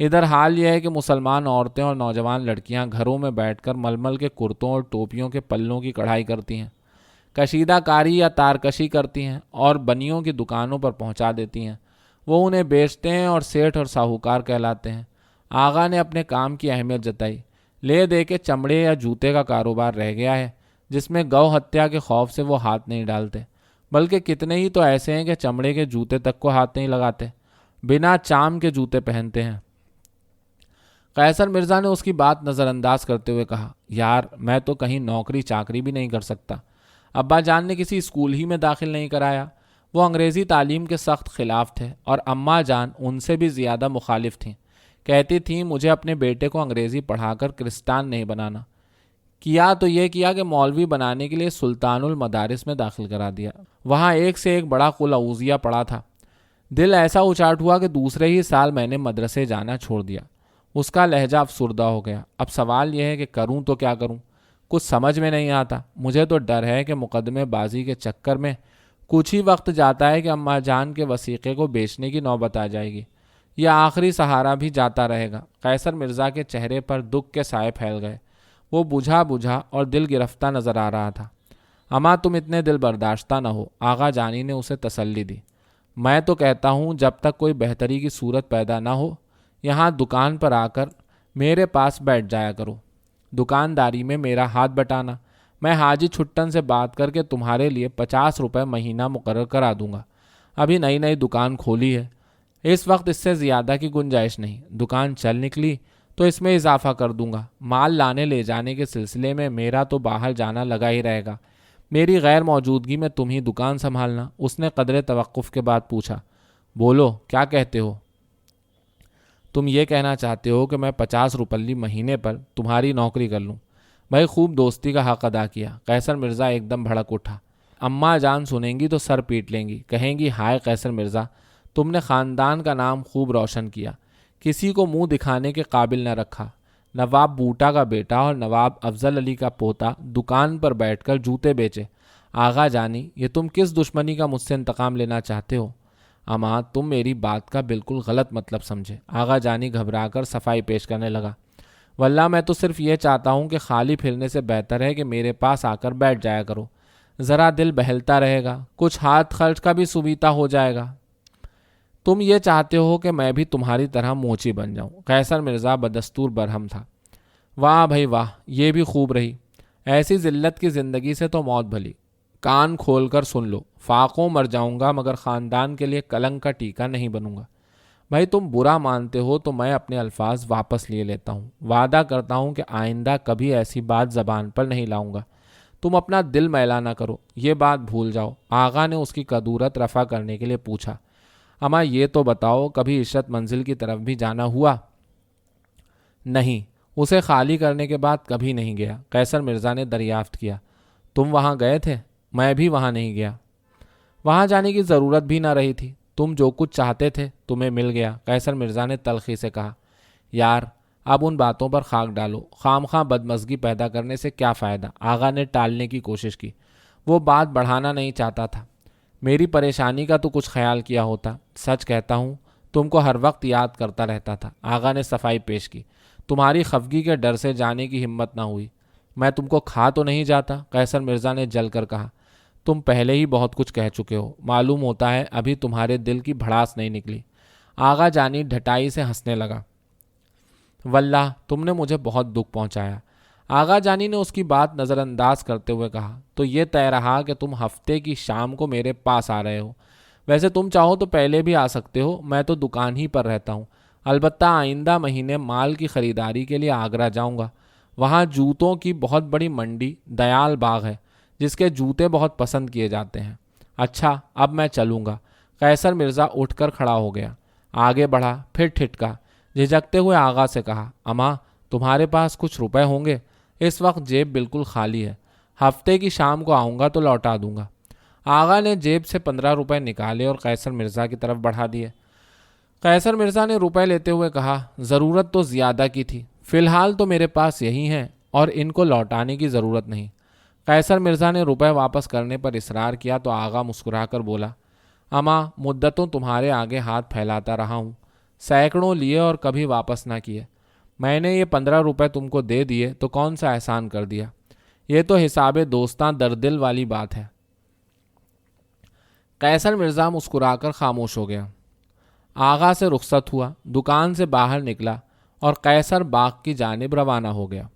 ادھر حال یہ ہے کہ مسلمان عورتیں اور نوجوان لڑکیاں گھروں میں بیٹھ کر ململ کے کرتوں اور ٹوپیوں کے پلوں کی کڑھائی کرتی ہیں، کشیدہ کاری یا تارکشی کرتی ہیں اور بنیوں کی دکانوں پر پہنچا دیتی ہیں۔ وہ انہیں بیچتے ہیں اور سیٹھ اور ساہوکار کہلاتے ہیں۔ آغا نے اپنے کام کی اہمیت جتائی، لے دے کے چمڑے یا جوتے کا کاروبار رہ گیا ہے جس میں گو ہتیا کے خوف سے وہ ہاتھ نہیں ڈالتے، بلکہ کتنے ہی تو ایسے ہیں کہ چمڑے کے جوتے تک کو ہاتھ نہیں لگاتے، بنا چام کے جوتے پہنتے ہیں۔ قیصر مرزا نے اس کی بات نظر انداز کرتے ہوئے کہا، یار میں تو کہیں نوکری چاکری بھی نہیں کر سکتا۔ ابا جان نے کسی اسکول ہی میں داخل نہیں کرایا، وہ انگریزی تعلیم کے سخت خلاف تھے اور اماں جان ان سے بھی زیادہ مخالف تھیں، کہتی تھیں مجھے اپنے بیٹے کو انگریزی پڑھا کر کرسٹان نہیں بنانا۔ کیا تو یہ کیا کہ مولوی بنانے کے لیے سلطان المدارس میں داخل کرا دیا، وہاں ایک سے ایک بڑا قل اعوذیہ پڑھا تھا۔ دل ایسا اچاٹ ہوا کہ دوسرے ہی سال میں نے مدرسے جانا چھوڑ دیا۔ اس کا لہجہ افسردہ ہو گیا۔ اب سوال یہ ہے کہ کروں تو کیا کروں، کچھ سمجھ میں نہیں آتا۔ مجھے تو ڈر ہے کہ مقدمے بازی کے چکر میں کچھ ہی وقت جاتا ہے کہ اماں جان کے وثیقے کو بیچنے کی نوبت آ جائے گی، یہ آخری سہارا بھی جاتا رہے گا۔ قیصر مرزا کے چہرے پر دکھ کے سائے پھیل گئے، وہ بجھا بجھا اور دل گرفتہ نظر آ رہا تھا۔ اماں تم اتنے دل برداشتہ نہ ہو، آغا جانی نے اسے تسلی دی۔ میں تو کہتا ہوں جب تک کوئی بہتری کی صورت پیدا نہ ہو، یہاں دکان پر آ کر میرے پاس بیٹھ جایا کرو، دکانداری میں میرا ہاتھ بٹانا، میں حاجی چھٹن سے بات کر کے تمہارے لیے 50 روپے مہینہ مقرر کرا دوں گا۔ ابھی نئی نئی دکان کھولی ہے، اس وقت اس سے زیادہ کی گنجائش نہیں، دکان چل نکلی تو اس میں اضافہ کر دوں گا۔ مال لانے لے جانے کے سلسلے میں میرا تو باہر جانا لگا ہی رہے گا، میری غیر موجودگی میں تم ہی دکان سنبھالنا۔ اس نے قدرے توقف کے بعد پوچھا، بولو کیا کہتے ہو؟ تم یہ کہنا چاہتے ہو کہ میں 50 روپلی مہینے پر تمہاری نوکری کر لوں؟ بھائی خوب دوستی کا حق ادا کیا۔ قیصر مرزا ایک دم بھڑک اٹھا۔ اماں جان سنیں گی تو سر پیٹ لیں گی، کہیں گی ہائے قیصر مرزا تم نے خاندان کا نام خوب روشن کیا، کسی کو منہ دکھانے کے قابل نہ رکھا۔ نواب بوٹا کا بیٹا اور نواب افضل علی کا پوتا دکان پر بیٹھ کر جوتے بیچے۔ آغا جانی یہ تم کس دشمنی کا مجھ سے انتقام لینا چاہتے ہو؟ اماں تم میری بات کا بالکل غلط مطلب سمجھے۔ آغا جانی گھبرا کر صفائی پیش کرنے لگا، واللہ میں تو صرف یہ چاہتا ہوں کہ خالی پھرنے سے بہتر ہے کہ میرے پاس آ کر بیٹھ جایا کرو، ذرا دل بہلتا رہے گا، کچھ ہاتھ خرچ کا بھی سویتا ہو جائے گا۔ تم یہ چاہتے ہو کہ میں بھی تمہاری طرح موچی بن جاؤں؟ قیصر مرزا بدستور برہم تھا۔ واہ بھائی واہ، یہ بھی خوب رہی، ایسی ذلت کی زندگی سے تو موت بھلی۔ کان کھول کر سن لو، فاقوں مر جاؤں گا مگر خاندان کے لیے کلنک کا ٹیکا نہیں بنوں گا۔ بھائی تم برا مانتے ہو تو میں اپنے الفاظ واپس لیے لیتا ہوں، وعدہ کرتا ہوں کہ آئندہ کبھی ایسی بات زبان پر نہیں لاؤں گا۔ تم اپنا دل میلا نہ کرو، یہ بات بھول جاؤ۔ آغا نے اس کی کدورت رفع کرنے کے لیے پوچھا۔ اما یہ تو بتاؤ کبھی عشرت منزل کی طرف بھی جانا ہوا؟ نہیں، اسے خالی کرنے کے بعد کبھی نہیں گیا، قیصر مرزا نے دریافت کیا۔ تم وہاں گئے تھے؟ میں بھی وہاں نہیں گیا، وہاں جانے کی ضرورت بھی نہ رہی تھی، تم جو کچھ چاہتے تھے تمہیں مل گیا، قیصر مرزا نے تلخی سے کہا۔ یار اب ان باتوں پر خاک ڈالو، خام خواہ بدمزگی پیدا کرنے سے کیا فائدہ؟ آغا نے ٹالنے کی کوشش کی، وہ بات بڑھانا نہیں چاہتا تھا۔ میری پریشانی کا تو کچھ خیال کیا ہوتا، سچ کہتا ہوں تم کو ہر وقت یاد کرتا رہتا تھا۔ آغا نے صفائی پیش کی۔ تمہاری خفگی کے ڈر سے جانے کی ہمت نہ ہوئی۔ میں تم کو کھا تو نہیں جاتا، قیصر مرزا نے جل کر کہا۔ تم پہلے ہی بہت کچھ کہہ چکے ہو، معلوم ہوتا ہے ابھی تمہارے دل کی بھڑاس نہیں نکلی۔ آغا جانی ڈھٹائی سے ہنسنے لگا۔ واللہ تم نے مجھے بہت دکھ پہنچایا۔ آغا جانی نے اس کی بات نظر انداز کرتے ہوئے کہا۔ تو یہ طے رہا کہ تم ہفتے کی شام کو میرے پاس آ رہے ہو؟ ویسے تم چاہو تو پہلے بھی آ سکتے ہو، میں تو دکان ہی پر رہتا ہوں۔ البتہ آئندہ مہینے مال کی خریداری کے لیے آگرہ جاؤں گا۔ وہاں جوتوں کی بہت بڑی منڈی دیال باغ ہے، جس کے جوتے بہت پسند کیے جاتے ہیں۔ اچھا اب میں چلوں گا۔ قیصر مرزا اٹھ کر کھڑا ہو گیا، آگے بڑھا، پھر ٹھٹکا، جھجکتے ہوئے آغا سے کہا۔ اماں تمہارے پاس کچھ روپے ہوں گے؟ اس وقت جیب بالکل خالی ہے، ہفتے کی شام کو آؤں گا تو لوٹا دوں گا۔ آغا نے جیب سے 15 روپے نکالے اور قیصر مرزا کی طرف بڑھا دیے۔ قیصر مرزا نے روپے لیتے ہوئے کہا، ضرورت تو زیادہ کی تھی، فی الحال تو میرے پاس یہی ہیں اور ان کو لوٹانے کی ضرورت نہیں۔ قیصر مرزا نے روپے واپس کرنے پر اصرار کیا تو آغا مسکرا کر بولا، اماں مدتوں تمہارے آگے ہاتھ پھیلاتا رہا ہوں، سینکڑوں لیے اور کبھی واپس نہ کیے۔ میں نے یہ 15 روپے تم کو دے دیے تو کون سا احسان کر دیا؟ یہ تو حساب دوستاں دردل والی بات ہے۔ قیصر مرزا مسکرا کر خاموش ہو گیا۔ آغا سے رخصت ہوا، دکان سے باہر نکلا اور قیصر باغ کی جانب روانہ ہو گیا۔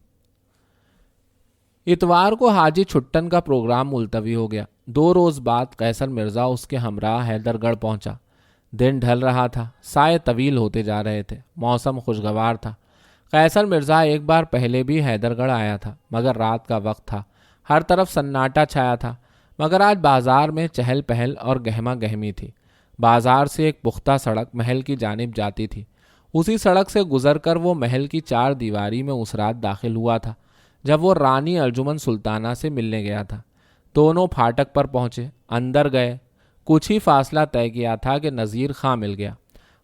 اتوار کو حاجی چھٹن کا پروگرام ملتوی ہو گیا۔ 2 روز بعد قیصر مرزا اس کے ہمراہ حیدر گڑھ پہنچا۔ دن ڈھل رہا تھا، سائے طویل ہوتے جا رہے تھے، موسم خوشگوار تھا۔ قیصر مرزا ایک بار پہلے بھی حیدر گڑھ آیا تھا، مگر رات کا وقت تھا، ہر طرف سناٹا چھایا تھا، مگر آج بازار میں چہل پہل اور گہما گہمی تھی۔ بازار سے ایک پختہ سڑک محل کی جانب جاتی تھی، اسی سڑک سے گزر کر وہ محل کی 4 دیواری میں اس رات داخل ہوا تھا جب وہ رانی ارجمن سلطانہ سے ملنے گیا تھا۔ دونوں پھاٹک پر پہنچے، اندر گئے، کچھ ہی فاصلہ طے کیا تھا کہ نذیر خاں مل گیا۔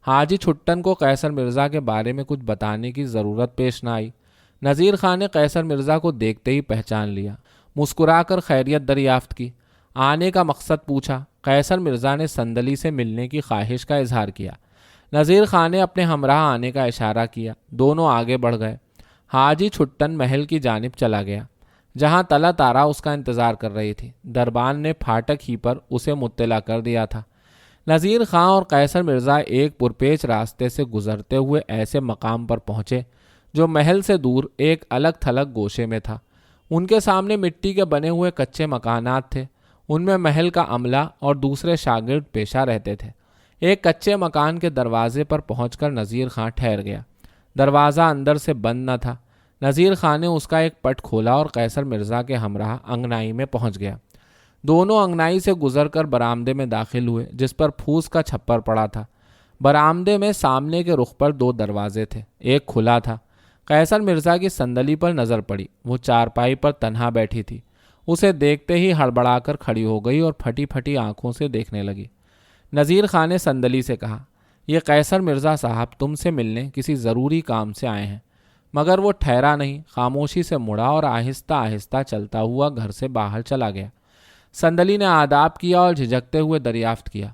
حاجی چھٹن کو قیصر مرزا کے بارے میں کچھ بتانے کی ضرورت پیش نہ آئی۔ نذیر خاں نے قیصر مرزا کو دیکھتے ہی پہچان لیا، مسکرا کر خیریت دریافت کی، آنے کا مقصد پوچھا۔ قیصر مرزا نے صندلی سے ملنے کی خواہش کا اظہار کیا۔ نذیر خاں نے اپنے ہمراہ آنے کا اشارہ کیا، دونوں آگے بڑھ گئے۔ حاجی چھٹن محل کی جانب چلا گیا، جہاں تلا تارا اس کا انتظار کر رہی تھی۔ دربان نے پھاٹک ہی پر اسے مطلع کر دیا تھا۔ نذیر خاں اور قیصر مرزا ایک پرپیچ راستے سے گزرتے ہوئے ایسے مقام پر پہنچے جو محل سے دور ایک الگ تھلگ گوشے میں تھا۔ ان کے سامنے مٹی کے بنے ہوئے کچے مکانات تھے، ان میں محل کا عملہ اور دوسرے شاگرد پیشہ رہتے تھے۔ ایک کچے مکان کے دروازے پر پہنچ کر نذیر خاں ٹھہر گیا۔ دروازہ اندر سے بند نہ تھا۔ نذیر خاں نے اس کا ایک پٹ کھولا اور قیصر مرزا کے ہمراہ انگنائی میں پہنچ گیا۔ دونوں انگنائی سے گزر کر برآمدے میں داخل ہوئے، جس پر پھوس کا چھپر پڑا تھا۔ برآمدے میں سامنے کے رخ پر 2 دروازے تھے، ایک کھلا تھا۔ قیصر مرزا کی صندلی پر نظر پڑی، وہ چارپائی پر تنہا بیٹھی تھی۔ اسے دیکھتے ہی ہڑبڑا کر کھڑی ہو گئی اور پھٹی پھٹی آنکھوں سے دیکھنے لگی۔ نذیر خاں نے صندلی سے کہا، یہ قیصر مرزا صاحب تم سے ملنے کسی ضروری کام سے آئے ہیں۔ مگر وہ ٹھہرا نہیں، خاموشی سے مڑا اور آہستہ آہستہ چلتا ہوا گھر سے باہر چلا گیا۔ صندلی نے آداب کیا اور جھجکتے ہوئے دریافت کیا،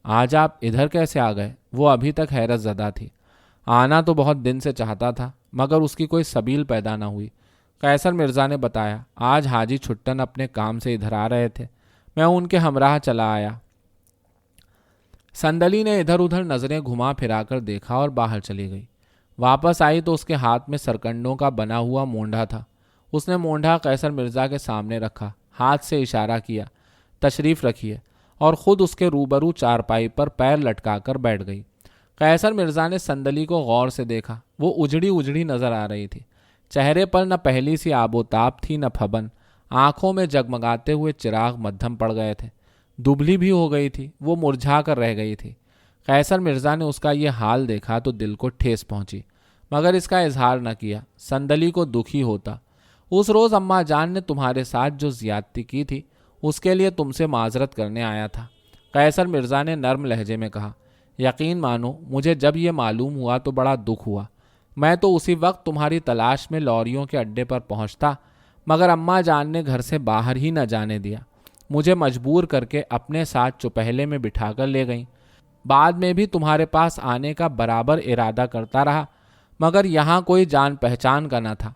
آج آپ ادھر کیسے آ گئے؟ وہ ابھی تک حیرت زدہ تھی۔ آنا تو بہت دن سے چاہتا تھا، مگر اس کی کوئی سبیل پیدا نہ ہوئی۔ قیصر مرزا نے بتایا، آج حاجی چھٹن اپنے کام سے ادھر آ رہے تھے، میں ان کے ہمراہ چلا آیا۔ صندلی نے ادھر ادھر نظریں گھما پھرا کر دیکھا اور باہر چلی گئی۔ واپس آئی تو اس کے ہاتھ میں سرکنڈوں کا بنا ہوا مونڈھا تھا۔ اس نے مونڈھا قیصر مرزا کے سامنے رکھا، ہاتھ سے اشارہ کیا، تشریف رکھیے، اور خود اس کے روبرو چارپائی پر پیر لٹکا کر بیٹھ گئی۔ قیصر مرزا نے صندلی کو غور سے دیکھا۔ وہ اجڑی اجڑی نظر آ رہی تھی۔ چہرے پر نہ پہلی سی آب و تاب تھی نہ پھبن، آنکھوں میں جگمگاتے ہوئے چراغ مدھم پڑ گئے تھے۔ دبلی بھی ہو گئی تھی، وہ مرجھا کر رہ گئی تھی۔ قیصر مرزا نے اس کا یہ حال دیکھا تو دل کو ٹھیس پہنچی، مگر اس کا اظہار نہ کیا۔ صندلی کو دکھی ہوتا۔ اس روز اماں جان نے تمہارے ساتھ جو زیادتی کی تھی اس کے لیے تم سے معذرت کرنے آیا تھا، قیصر مرزا نے نرم لہجے میں کہا۔ یقین مانو مجھے جب یہ معلوم ہوا تو بڑا دکھ ہوا۔ میں تو اسی وقت تمہاری تلاش میں لوریوں کے اڈے پر پہنچتا، مگر اماں جان نے گھر سے باہر ہی نہ جانے دیا۔ مجھے مجبور کر کے اپنے ساتھ چوپہلے میں بٹھا کر لے گئیں۔ بعد میں بھی تمہارے پاس آنے کا برابر ارادہ کرتا رہا، مگر یہاں کوئی جان پہچان کا نہ تھا۔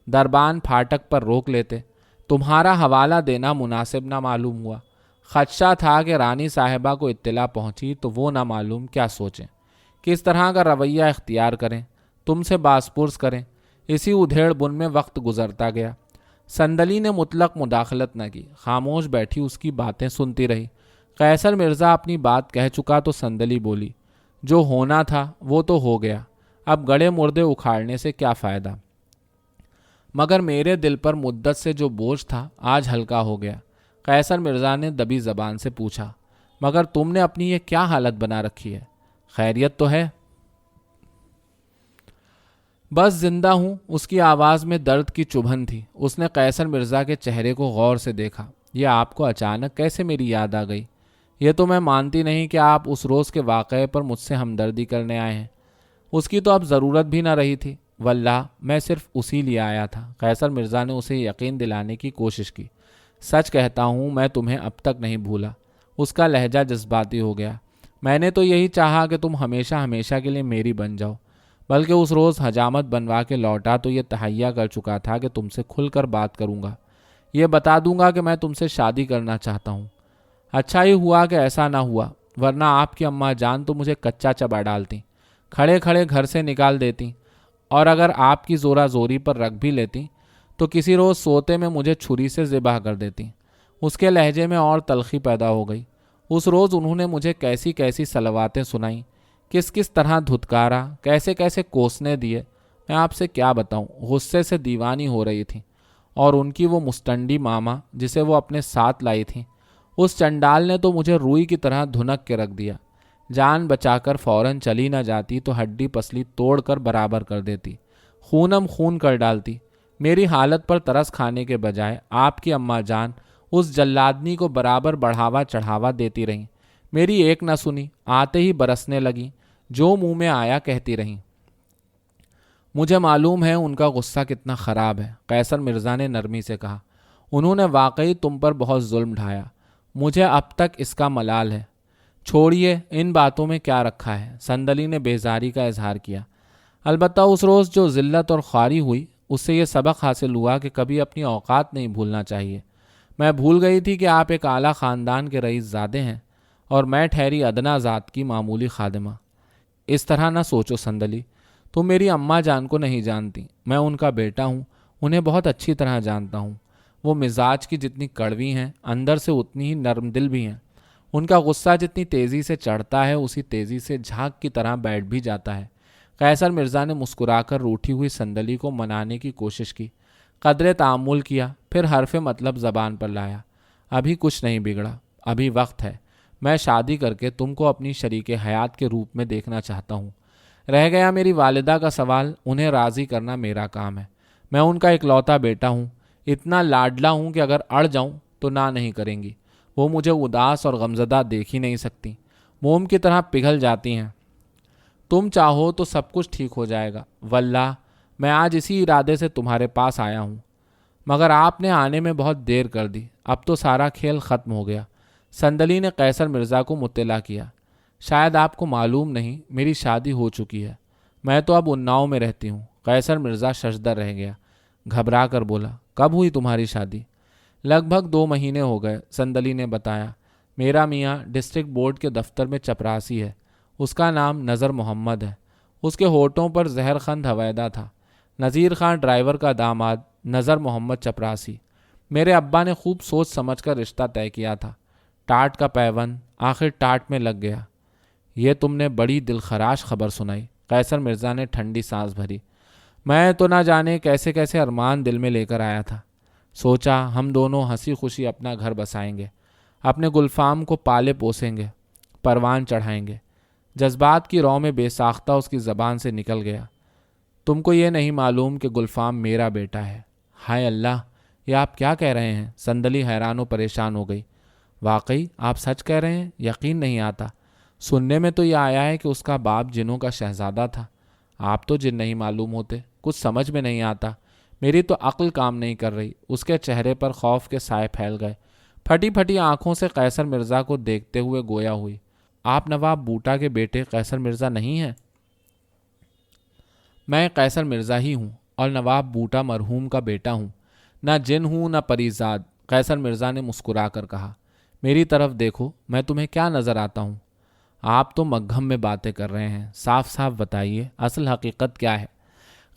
دربان پھاٹک پر روک لیتے، تمہارا حوالہ دینا مناسب نہ معلوم ہوا۔ خدشہ تھا کہ رانی صاحبہ کو اطلاع پہنچی تو وہ نہ معلوم کیا سوچیں، کس طرح کا رویہ اختیار کریں، تم سے باز پرس کریں۔ اسی ادھیڑ بن میں وقت گزرتا گیا۔ صندلی نے مطلق مداخلت نہ کی، خاموش بیٹھی اس کی باتیں سنتی رہی۔ قیصر مرزا اپنی بات کہہ چکا تو صندلی بولی، جو ہونا تھا وہ تو ہو گیا، اب گڑے مردے اکھاڑنے سے کیا فائدہ؟ مگر میرے دل پر مدت سے جو بوجھ تھا آج ہلکا ہو گیا۔ قیصر مرزا نے دبی زبان سے پوچھا، مگر تم نے اپنی یہ کیا حالت بنا رکھی ہے؟ خیریت تو ہے؟ بس زندہ ہوں۔ اس کی آواز میں درد کی چبھن تھی۔ اس نے قیصر مرزا کے چہرے کو غور سے دیکھا۔ یہ آپ کو اچانک کیسے میری یاد آ گئی؟ یہ تو میں مانتی نہیں کہ آپ اس روز کے واقعے پر مجھ سے ہمدردی کرنے آئے ہیں۔ اس کی تو اب ضرورت بھی نہ رہی تھی۔ واللہ میں صرف اسی لیے آیا تھا۔ قیصر مرزا نے اسے یقین دلانے کی کوشش کی۔ سچ کہتا ہوں میں تمہیں اب تک نہیں بھولا۔ اس کا لہجہ جذباتی ہو گیا۔ میں نے تو یہی چاہا کہ تم ہمیشہ ہمیشہ کے لیے میری بن جاؤ، بلکہ اس روز حجامت بنوا کے لوٹا تو یہ تہیا کر چکا تھا کہ تم سے کھل کر بات کروں گا، یہ بتا دوں گا کہ میں تم سے شادی کرنا چاہتا ہوں۔ اچھا ہی ہوا کہ ایسا نہ ہوا، ورنہ آپ کی اماں جان تو مجھے کچا چبا ڈالتی، کھڑے کھڑے گھر سے نکال دیتی، اور اگر آپ کی زورا زوری پر رکھ بھی لیتی تو کسی روز سوتے میں مجھے چھری سے ذبح کر دیتی۔ اس کے لہجے میں اور تلخی پیدا ہو گئی۔ اس روز انہوں نے مجھے کیسی کیسی صلواتیں سنائیں، کس کس طرح دھتکارا، کیسے کیسے کوسنے دیے، میں آپ سے کیا بتاؤں۔ غصے سے دیوانی ہو رہی تھی۔ اور ان کی وہ مستنڈی ماما جسے وہ اپنے ساتھ لائی تھی، اس چنڈال نے تو مجھے روئی کی طرح دھنک کے رکھ دیا۔ جان بچا کر فوراً چلی نہ جاتی تو ہڈی پسلی توڑ کر برابر کر دیتی، خونم خون کر ڈالتی۔ میری حالت پر ترس کھانے کے بجائے آپ کی اماں جان اس جلادنی کو برابر بڑھاوا چڑھاوا دیتی رہیں۔ میری ایک نہ سنی، آتے ہی برسنے لگیں، جو منہ میں آیا کہتی رہیں۔ مجھے معلوم ہے ان کا غصہ کتنا خراب ہے، قیصر مرزا نے نرمی سے کہا۔ انہوں نے واقعی تم پر بہت ظلم ڈھایا، مجھے اب تک اس کا ملال ہے۔ چھوڑیے، ان باتوں میں کیا رکھا ہے، صندلی نے بیزاری کا اظہار کیا۔ البتہ اس روز جو ذلت اور خواری ہوئی، اس سے یہ سبق حاصل ہوا کہ کبھی اپنی اوقات نہیں بھولنا چاہیے۔ میں بھول گئی تھی کہ آپ ایک اعلیٰ خاندان کے رئیس زادے ہیں اور میں ٹھہری ادنا ذات کی معمولی خادمہ۔ اس طرح نہ سوچو صندلی، تم میری اماں جان کو نہیں جانتی، میں ان کا بیٹا ہوں، انہیں بہت اچھی طرح جانتا ہوں۔ وہ مزاج کی جتنی کڑوی ہیں، اندر سے اتنی ہی نرم دل بھی ہیں۔ ان کا غصہ جتنی تیزی سے چڑھتا ہے اسی تیزی سے جھاگ کی طرح بیٹھ بھی جاتا ہے۔ قیصر مرزا نے مسکرا کر روٹھی ہوئی صندلی کو منانے کی کوشش کی، قدرے تعامل کیا، پھر حرف مطلب زبان پر لایا۔ ابھی کچھ نہیں بگڑا، ابھی وقت ہے۔ میں شادی کر کے تم کو اپنی شریک حیات کے روپ میں دیکھنا چاہتا ہوں۔ رہ گیا میری والدہ کا سوال، انہیں راضی کرنا میرا کام ہے۔ میں ان کا اکلوتا بیٹا ہوں، اتنا لاڈلا ہوں کہ اگر اڑ جاؤں تو نہ نہیں کریں گی۔ وہ مجھے اداس اور غمزدہ دیکھ ہی نہیں سکتی، موم کی طرح پگھل جاتی ہیں۔ تم چاہو تو سب کچھ ٹھیک ہو جائے گا، واللہ میں آج اسی ارادے سے تمہارے پاس آیا ہوں، مگر آپ نے آنے میں بہت دیر کر دی، اب تو سارا کھیل ختم ہو گیا۔ صندلی نے قیصر مرزا کو مطلع کیا۔ شاید آپ کو معلوم نہیں، میری شادی ہو چکی ہے، میں تو اب اناؤ میں رہتی ہوں۔ قیصر مرزا ششدر رہ گیا، گھبرا کر بولا، کب ہوئی تمہاری شادی؟ لگ بھگ 2 مہینے ہو گئے، صندلی نے بتایا۔ میرا میاں ڈسٹرکٹ بورڈ کے دفتر میں چپراسی ہے، اس کا نام نذر محمد ہے۔ اس کے ہونٹوں پر زہر خند ہویدا تھا۔ نذیر خان ڈرائیور کا داماد، نذر محمد چپراسی۔ میرے ابا نے خوب سوچ سمجھ کر رشتہ طے کیا تھا۔ ٹاٹ کا پیون آخر ٹاٹ میں لگ گیا۔ یہ تم نے بڑی دلخراش خبر سنائی۔ قیصر مرزا نے ٹھنڈی سانس بھری۔ میں تو نہ جانے کیسے کیسے ارمان دل میں لے کر آیا تھا۔ سوچا ہم دونوں ہنسی خوشی اپنا گھر بسائیں گے، اپنے گلفام کو پالے پوسیں گے، پروان چڑھائیں گے۔ جذبات کی رو میں بے ساختہ اس کی زبان سے نکل گیا، تم کو یہ نہیں معلوم کہ گلفام میرا بیٹا ہے۔ ہائے اللہ، یہ آپ کیا کہہ رہے ہیں؟ سندلی حیران و پریشان ہو گئی۔ واقعی آپ سچ کہہ رہے ہیں؟ یقین نہیں آتا۔ سننے میں تو یہ آیا ہے کہ اس کا باپ جنوں کا شہزادہ تھا۔ آپ تو جن نہیں معلوم ہوتے، کچھ سمجھ میں نہیں آتا۔ میری تو عقل کام نہیں کر رہی۔ اس کے چہرے پر خوف کے سائے پھیل گئے۔ پھٹی پھٹی آنکھوں سے قیصر مرزا کو دیکھتے ہوئے گویا ہوئی، آپ نواب بوٹا کے بیٹے قیصر مرزا نہیں ہیں؟ میں قیصر مرزا ہی ہوں اور نواب بوٹا مرحوم کا بیٹا ہوں، نہ جن ہوں نہ پریزاد۔ قیصر مرزا نے مسکرا کر کہا، میری طرف دیکھو، میں تمہیں کیا نظر آتا ہوں؟ آپ تو مگہم میں باتیں کر رہے ہیں، صاف صاف بتائیے اصل حقیقت کیا ہے؟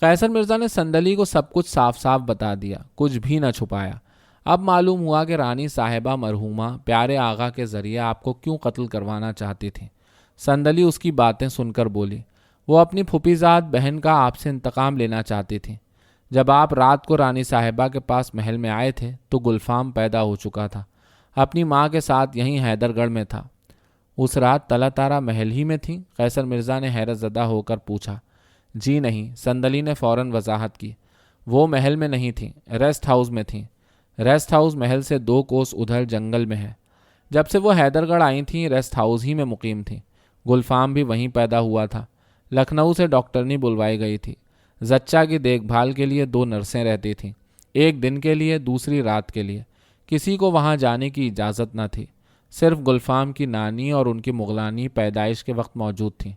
قیصر مرزا نے سندلی کو سب کچھ صاف صاف بتا دیا، کچھ بھی نہ چھپایا۔ اب معلوم ہوا کہ رانی صاحبہ مرحومہ پیارے آغا کے ذریعے آپ کو کیوں قتل کروانا چاہتی تھیں۔ سندلی اس کی باتیں سن کر بولی، وہ اپنی پھوپھیزاد بہن کا آپ سے انتقام لینا چاہتی تھیں۔ جب آپ رات کو رانی صاحبہ کے پاس محل میں آئے تھے تو گلفام پیدا ہو چکا تھا، اپنی ماں کے ساتھ یہیں حیدر گڑھ میں تھا۔ اس رات تلا تارا محل ہی میں تھیں؟ قیصر مرزا نے حیرت زدہ ہو کر پوچھا۔ جی نہیں، سندلی نے فوراً وضاحت کی، وہ محل میں نہیں تھیں، ریسٹ ہاؤس میں تھیں۔ ریسٹ ہاؤس محل سے 2 کوس ادھر جنگل میں ہے۔ جب سے وہ حیدر گڑھ آئی تھیں ریسٹ ہاؤس ہی میں مقیم تھیں۔ گلفام بھی وہیں پیدا ہوا تھا۔ لکھنؤ سے ڈاکٹرنی بلوائی گئی تھی۔ زچہ کی دیکھ بھال کے لیے 2 نرسیں رہتی تھیں، ایک دن کے لیے، دوسری رات کے لیے۔ کسی کو وہاں جانے کی اجازت نہ تھی، صرف گلفام کی نانی اور ان کی مغلانی پیدائش کے وقت موجود تھیں۔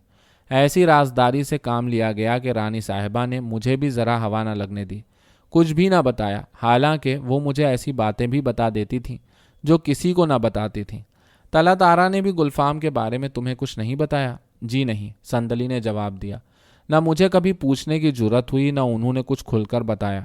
ایسی رازداری سے کام لیا گیا کہ رانی صاحبہ نے مجھے بھی ذرا ہوا نہ لگنے دی، کچھ بھی نہ بتایا، حالانکہ وہ مجھے ایسی باتیں بھی بتا دیتی تھیں جو کسی کو نہ بتاتی تھیں۔ تلا تارا نے بھی گلفام کے بارے میں تمہیں کچھ نہیں بتایا؟ جی نہیں، سندلی نے جواب دیا، نہ مجھے کبھی پوچھنے کی جرت ہوئی، نہ انہوں نے کچھ کھل کر بتایا۔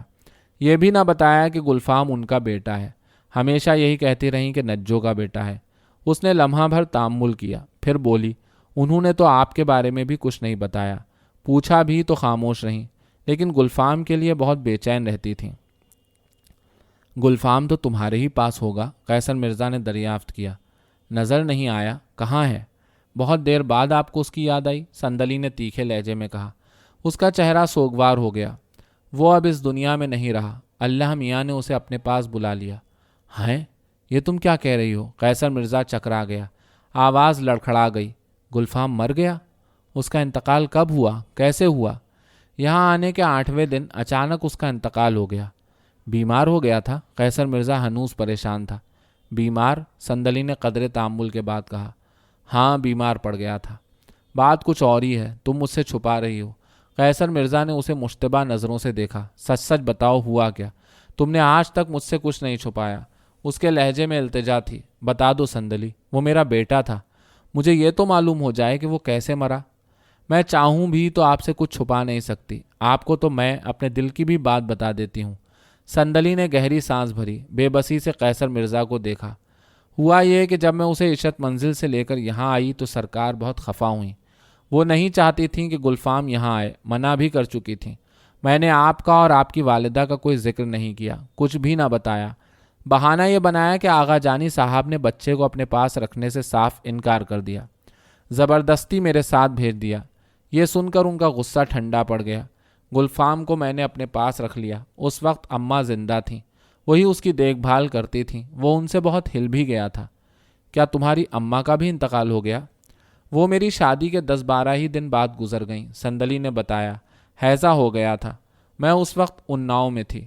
یہ بھی نہ بتایا کہ گلفام ان کا بیٹا ہے، ہمیشہ یہی کہتی رہیں کہ نجو کا بیٹا ہے۔ اس نے لمحہ بھر تأمل کیا، پھر بولی، انہوں نے تو آپ کے بارے میں بھی کچھ نہیں بتایا، پوچھا بھی تو خاموش رہیں، لیکن گلفام کے لیے بہت بے چین رہتی تھیں۔ گلفام تو تمہارے ہی پاس ہوگا، قیصر مرزا نے دریافت کیا۔ نظر نہیں آیا، کہاں ہے؟ بہت دیر بعد آپ کو اس کی یاد آئی؟ سندلی نے تیکھے لہجے میں کہا۔ اس کا چہرہ سوگوار ہو گیا، وہ اب اس دنیا میں نہیں رہا، اللہ میاں نے اسے اپنے پاس بلا لیا۔ ہیں؟ یہ تم کیا کہہ رہی ہو؟ قیصر مرزا چکرا گیا، آواز لڑکھڑا گئی۔ گلفام مر گیا؟ اس کا انتقال کب ہوا؟ کیسے ہوا؟ یہاں آنے کے 8ویں دن اچانک اس کا انتقال ہو گیا۔ بیمار ہو گیا تھا؟ قیصر مرزا ہنوز پریشان تھا۔ بیمار؟ سندلی نے قدرے تأمل کے بعد کہا۔ ہاں، بیمار پڑ گیا تھا۔ بات کچھ اور ہی ہے، تم مجھ سے چھپا رہی ہو۔ قیصر مرزا نے اسے مشتبہ نظروں سے دیکھا۔ سچ سچ بتاؤ، ہوا کیا؟ تم نے آج تک مجھ سے کچھ نہیں چھپایا۔ اس کے لہجے میں التجا تھی۔ بتا دو سندلی، وہ میرا بیٹا تھا، مجھے یہ تو معلوم ہو جائے کہ وہ کیسے مرا۔ میں چاہوں بھی تو آپ سے کچھ چھپا نہیں سکتی، آپ کو تو میں اپنے دل کی بھی بات بتا دیتی ہوں۔ سندلی نے گہری سانس بھری، بے بسی سے قیصر مرزا کو دیکھا۔ ہوا یہ کہ جب میں اسے عشرت منزل سے لے کر یہاں آئی تو سرکار بہت خفا ہوئیں۔ وہ نہیں چاہتی تھیں کہ گلفام یہاں آئے، منع بھی کر چکی تھیں۔ میں نے آپ کا اور آپ کی والدہ کا کوئی ذکر نہیں کیا، کچھ بھی نہ بتایا۔ بہانہ یہ بنایا کہ آغا جانی صاحب نے بچے کو اپنے پاس رکھنے سے صاف انکار کر دیا، زبردستی میرے ساتھ بھیج دیا۔ یہ سن کر ان کا غصہ ٹھنڈا پڑ گیا۔ گلفام کو میں نے اپنے پاس رکھ لیا، اس وقت اماں زندہ تھیں، وہی اس کی دیکھ بھال کرتی تھیں، وہ ان سے بہت ہل بھی گیا تھا۔ کیا تمہاری اماں کا بھی انتقال ہو گیا؟ وہ میری شادی کے 10-12 ہی دن بعد گزر گئیں، سندلی نے بتایا۔ حیضہ ہو گیا تھا، میں اس وقت اناؤ میں تھی۔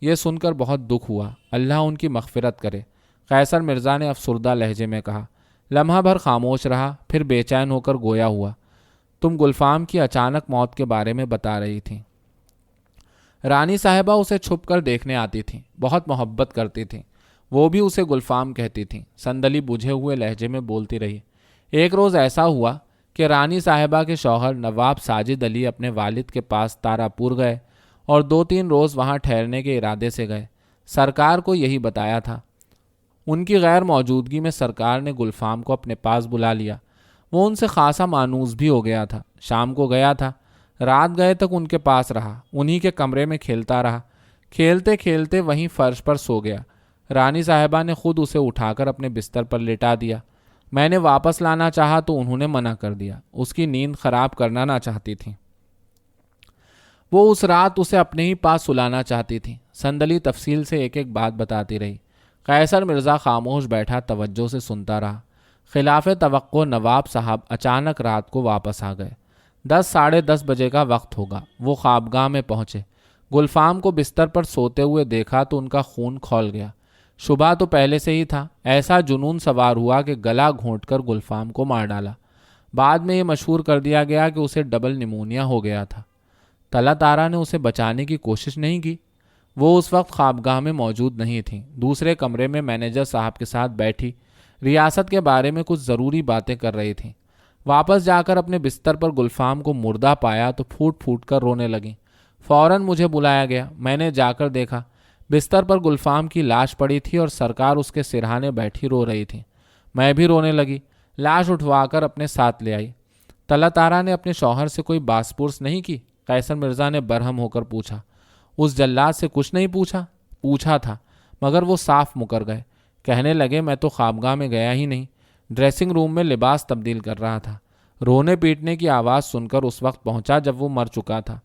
یہ سن کر بہت دکھ ہوا، اللہ ان کی مغفرت کرے، قیصر مرزا نے افسردہ لہجے میں کہا۔ لمحہ بھر خاموش رہا، پھر بے چین ہو کر گویا ہوا، تم گلفام کی اچانک موت کے بارے میں بتا رہی تھیں۔ رانی صاحبہ اسے چھپ کر دیکھنے آتی تھیں، بہت محبت کرتی تھیں، وہ بھی اسے گلفام کہتی تھیں۔ سندلی بجھے ہوئے لہجے میں بولتی رہی۔ ایک روز ایسا ہوا کہ رانی صاحبہ کے شوہر نواب ساجد علی اپنے والد کے پاس تارا پور گئے اور 2-3 روز وہاں ٹھہرنے کے ارادے سے گئے۔ سرکار کو یہی بتایا تھا۔ ان کی غیر موجودگی میں سرکار نے گلفام کو اپنے پاس بلا لیا۔ وہ ان سے خاصا مانوس بھی ہو گیا تھا۔ شام کو گیا تھا، رات گئے تک ان کے پاس رہا، انہی کے کمرے میں کھیلتا رہا، کھیلتے کھیلتے وہیں فرش پر سو گیا۔ رانی صاحبہ نے خود اسے اٹھا کر اپنے بستر پر لٹا دیا۔ میں نے واپس لانا چاہا تو انہوں نے منع کر دیا، اس کی نیند خراب کرنا نہ چاہتی تھیں۔ وہ اس رات اسے اپنے ہی پاس سلانا چاہتی تھیں۔ سندلی تفصیل سے ایک ایک بات بتاتی رہی۔ قیصر مرزا خاموش بیٹھا توجہ سے سنتا رہا۔ خلاف توقع نواب صاحب اچانک رات کو واپس آ گئے۔ 10 ساڑھے 10 بجے کا وقت ہوگا۔ وہ خوابگاہ میں پہنچے، گلفام کو بستر پر سوتے ہوئے دیکھا تو ان کا خون کھول گیا۔ شبہ تو پہلے سے ہی تھا، ایسا جنون سوار ہوا کہ گلا گھونٹ کر گلفام کو مار ڈالا۔ بعد میں یہ مشہور کر دیا گیا کہ اسے ڈبل نمونیا ہو گیا تھا۔ طلعت آرا نے اسے بچانے کی کوشش نہیں کی؟ وہ اس وقت خوابگاہ میں موجود نہیں تھیں، دوسرے کمرے میں مینیجر صاحب کے ساتھ بیٹھی ریاست کے بارے میں کچھ ضروری باتیں کر رہی تھیں۔ واپس جا کر اپنے بستر پر گلفام کو مردہ پایا تو پھوٹ پھوٹ کر رونے لگیں۔ فوراً مجھے بلایا گیا، میں نے جا کر دیکھا، بستر پر گلفام کی لاش پڑی تھی اور سرکار اس کے سرہانے بیٹھی رو رہی تھی۔ میں بھی رونے لگی، لاش اٹھوا کر اپنے ساتھ لے آئی۔ طلعت آرا نے اپنے شوہر سے کوئی باس پرس نہیں کی؟ قیصر مرزا نے برہم ہو کر پوچھا۔ اس جلاد سے کچھ نہیں پوچھا؟ پوچھا تھا، مگر وہ صاف مکر گئے۔ کہنے لگے میں تو خوابگاہ میں گیا ہی نہیں، ڈریسنگ روم میں لباس تبدیل کر رہا تھا۔ رونے پیٹنے کی آواز سن کر اس وقت پہنچا جب وہ مر چکا تھا۔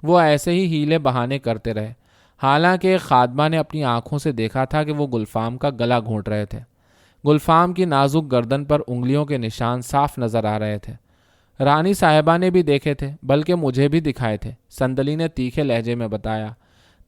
وہ ایسے ہی ہیلے بہانے کرتے رہے، حالانکہ ایک خادمہ نے اپنی آنکھوں سے دیکھا تھا کہ وہ گلفام کا گلا گھونٹ رہے تھے۔ گلفام کی نازک گردن پر انگلیوں کے نشان صاف نظر آ رہے تھے۔ رانی صاحبہ نے بھی دیکھے تھے، بلکہ مجھے بھی دکھائے تھے، سندلی نے تیکھے لہجے میں بتایا۔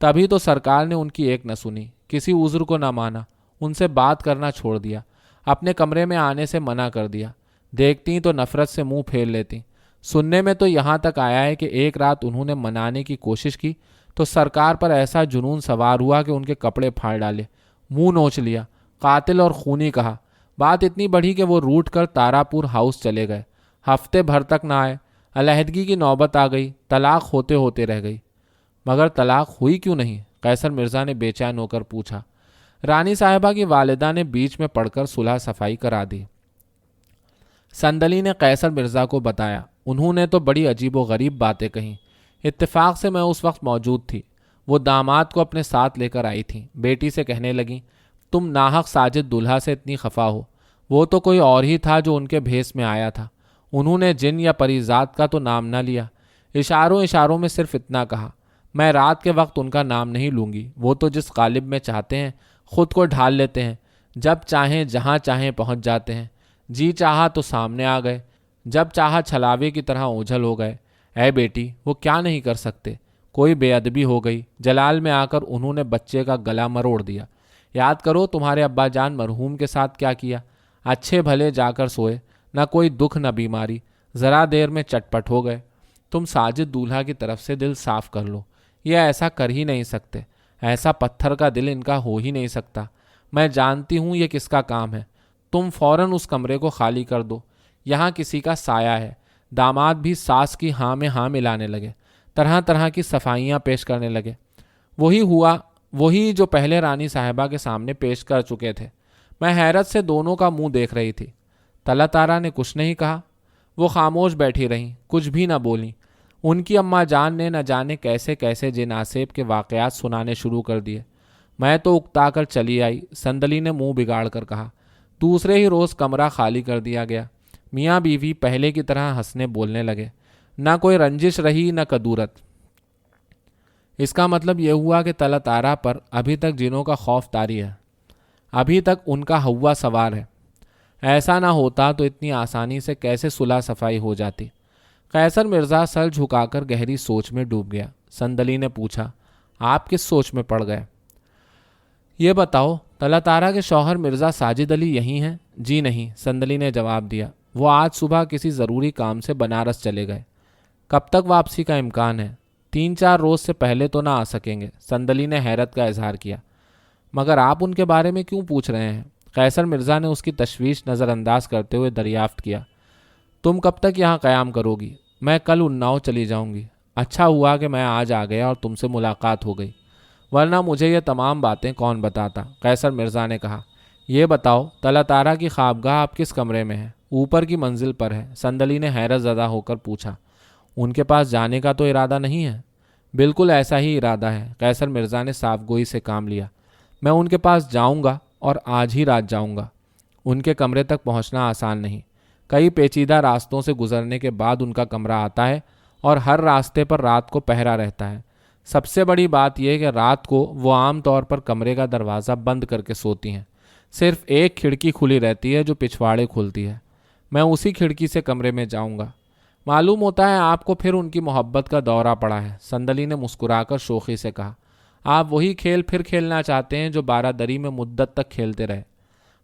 تبھی تو سرکار نے ان کی ایک نہ سنی، کسی عذر کو نہ مانا، ان سے بات کرنا چھوڑ دیا، اپنے کمرے میں آنے سے منع کر دیا۔ دیکھتی تو نفرت سے منہ پھیر لیتی۔ سننے میں تو یہاں تک آیا ہے کہ ایک رات انہوں نے منانے کی کوشش کی تو سرکار پر ایسا جنون سوار ہوا کہ ان کے کپڑے پھاڑ ڈالے، منہ نوچ لیا، قاتل اور خونی کہا۔ بات اتنی بڑھی کہ وہ روٹ کر تاراپور ہاؤس چلے گئے۔ ہفتے بھر تک نہ آئے، علیحدگی کی نوبت آ گئی، طلاق ہوتے ہوتے رہ گئی۔ مگر طلاق ہوئی کیوں نہیں؟ قیصر مرزا نے بے چین ہو کر پوچھا۔ رانی صاحبہ کی والدہ نے بیچ میں پڑھ کر صلح صفائی کرا دی۔ سندلی نے قیصر مرزا کو بتایا۔ انہوں نے تو بڑی عجیب و غریب باتیں کہیں۔ اتفاق سے میں اس وقت موجود تھی۔ وہ داماد کو اپنے ساتھ لے کر آئی تھیں۔ بیٹی سے کہنے لگیں، تم ناحق ساجد دولہا سے اتنی خفا ہو، وہ تو کوئی اور ہی تھا جو ان کے بھیس میں آیا تھا۔ انہوں نے جن یا پری ذات کا تو نام نہ لیا، اشاروں میں صرف اتنا کہا، میں رات کے وقت ان کا نام نہیں لوں گی، وہ تو جس قالب میں چاہتے ہیں خود کو ڈھال لیتے ہیں، جب چاہیں جہاں چاہیں پہنچ جاتے ہیں، جی چاہا تو سامنے آ گئے، جب چاہا چھلاوے کی طرح اوجھل ہو گئے۔ اے بیٹی، وہ کیا نہیں کر سکتے؟ کوئی بے ادبی ہو گئی، جلال میں آ کر انہوں نے بچے کا گلا مروڑ دیا۔ یاد کرو تمہارے ابا جان مرحوم کے ساتھ کیا کیا، اچھے بھلے جا کر سوئے، نہ کوئی دکھ نہ بیماری، ذرا دیر میں چٹپٹ ہو گئے۔ تم ساجد دولہا کی طرف سے دل صاف کر لو، یہ ایسا کر ہی نہیں سکتے، ایسا پتھر کا دل ان کا ہو ہی نہیں سکتا۔ میں جانتی ہوں یہ کس کا کام ہے، تم فوراً اس کمرے کو خالی کر دو، یہاں کسی کا سایہ ہے۔ داماد بھی ساس کی ہاں میں ہاں ملانے لگے، طرح طرح کی صفائیاں پیش کرنے لگے۔ وہی ہوا، وہی جو پہلے رانی صاحبہ کے سامنے پیش کر چکے تھے۔ میں حیرت سے دونوں کا منہ دیکھ رہی تھی۔ طلعت آرا نے کچھ نہیں کہا، وہ خاموش بیٹھی رہیں، کچھ بھی نہ بولیں۔ ان کی اماں جان نے نہ جانے کیسے کیسے جناسیب کے واقعات سنانے شروع کر دیے۔ میں تو اکتا کر چلی آئی، سندلی نے منہ بگاڑ کر کہا۔ دوسرے ہی روز کمرہ خالی کر دیا گیا۔ میاں بیوی پہلے کی طرح ہنسنے بولنے لگے، نہ کوئی رنجش رہی نہ کدورت۔ اس کا مطلب یہ ہوا کہ طلعت آرا پر ابھی تک جنوں کا خوف طاری ہے، ابھی تک ان کا ہوا سوار ہے۔ ایسا نہ ہوتا تو اتنی آسانی سے کیسے صلح صفائی ہو جاتی؟ قیصر مرزا سر جھکا کر گہری سوچ میں ڈوب گیا۔ سندلی نے پوچھا، آپ کس سوچ میں پڑ گئے؟ یہ بتاؤ، طلعت آرا کے شوہر مرزا ساجد علی یہی ہیں؟ جی نہیں، سندلی نے جواب دیا، وہ آج صبح کسی ضروری کام سے بنارس چلے گئے۔ کب تک واپسی کا امکان ہے؟ 3-4 روز سے پہلے تو نہ آ سکیں گے، سندلی نے حیرت کا اظہار کیا۔ مگر آپ ان کے بارے میں کیوں پوچھ رہے ہیں؟ قیصر مرزا نے اس کی تشویش نظر انداز کرتے ہوئے دریافت کیا۔ تم کب تک یہاں قیام کرو گی؟ میں کل اناؤ چلی جاؤں گی۔ اچھا ہوا کہ میں آج آ گیا اور تم سے ملاقات ہو گئی، ورنہ مجھے یہ تمام باتیں کون بتاتا؟ قیصر مرزا نے کہا۔ یہ بتاؤ، طلعت آرا کی خوابگاہ آپ کس کمرے میں ہے؟ اوپر کی منزل پر ہے۔ صندلی نے حیرت زدہ ہو کر پوچھا، ان کے پاس جانے کا تو ارادہ نہیں ہے؟ بالکل ایسا ہی ارادہ ہے، قیصر مرزا نے صاف گوئی سے کام لیا۔ میں ان کے پاس جاؤں گا اور آج ہی رات جاؤں گا۔ ان کے کمرے تک پہنچنا آسان نہیں، کئی پیچیدہ راستوں سے گزرنے کے بعد ان کا کمرہ آتا ہے اور ہر راستے پر رات کو پہرا رہتا ہے۔ سب سے بڑی بات یہ کہ رات کو وہ عام طور پر کمرے کا دروازہ بند کر کے سوتی ہیں، صرف ایک کھڑکی کھلی رہتی ہے جو پچھواڑے کھلتی ہے۔ میں اسی کھڑکی سے کمرے میں جاؤں گا۔ معلوم ہوتا ہے آپ کو پھر ان کی محبت کا دورہ پڑا ہے، صندلی نے مسکرا کر شوخی سے کہا۔ آپ وہی کھیل پھر کھیلنا چاہتے ہیں جو بارہ دری میں مدت تک کھیلتے رہے؟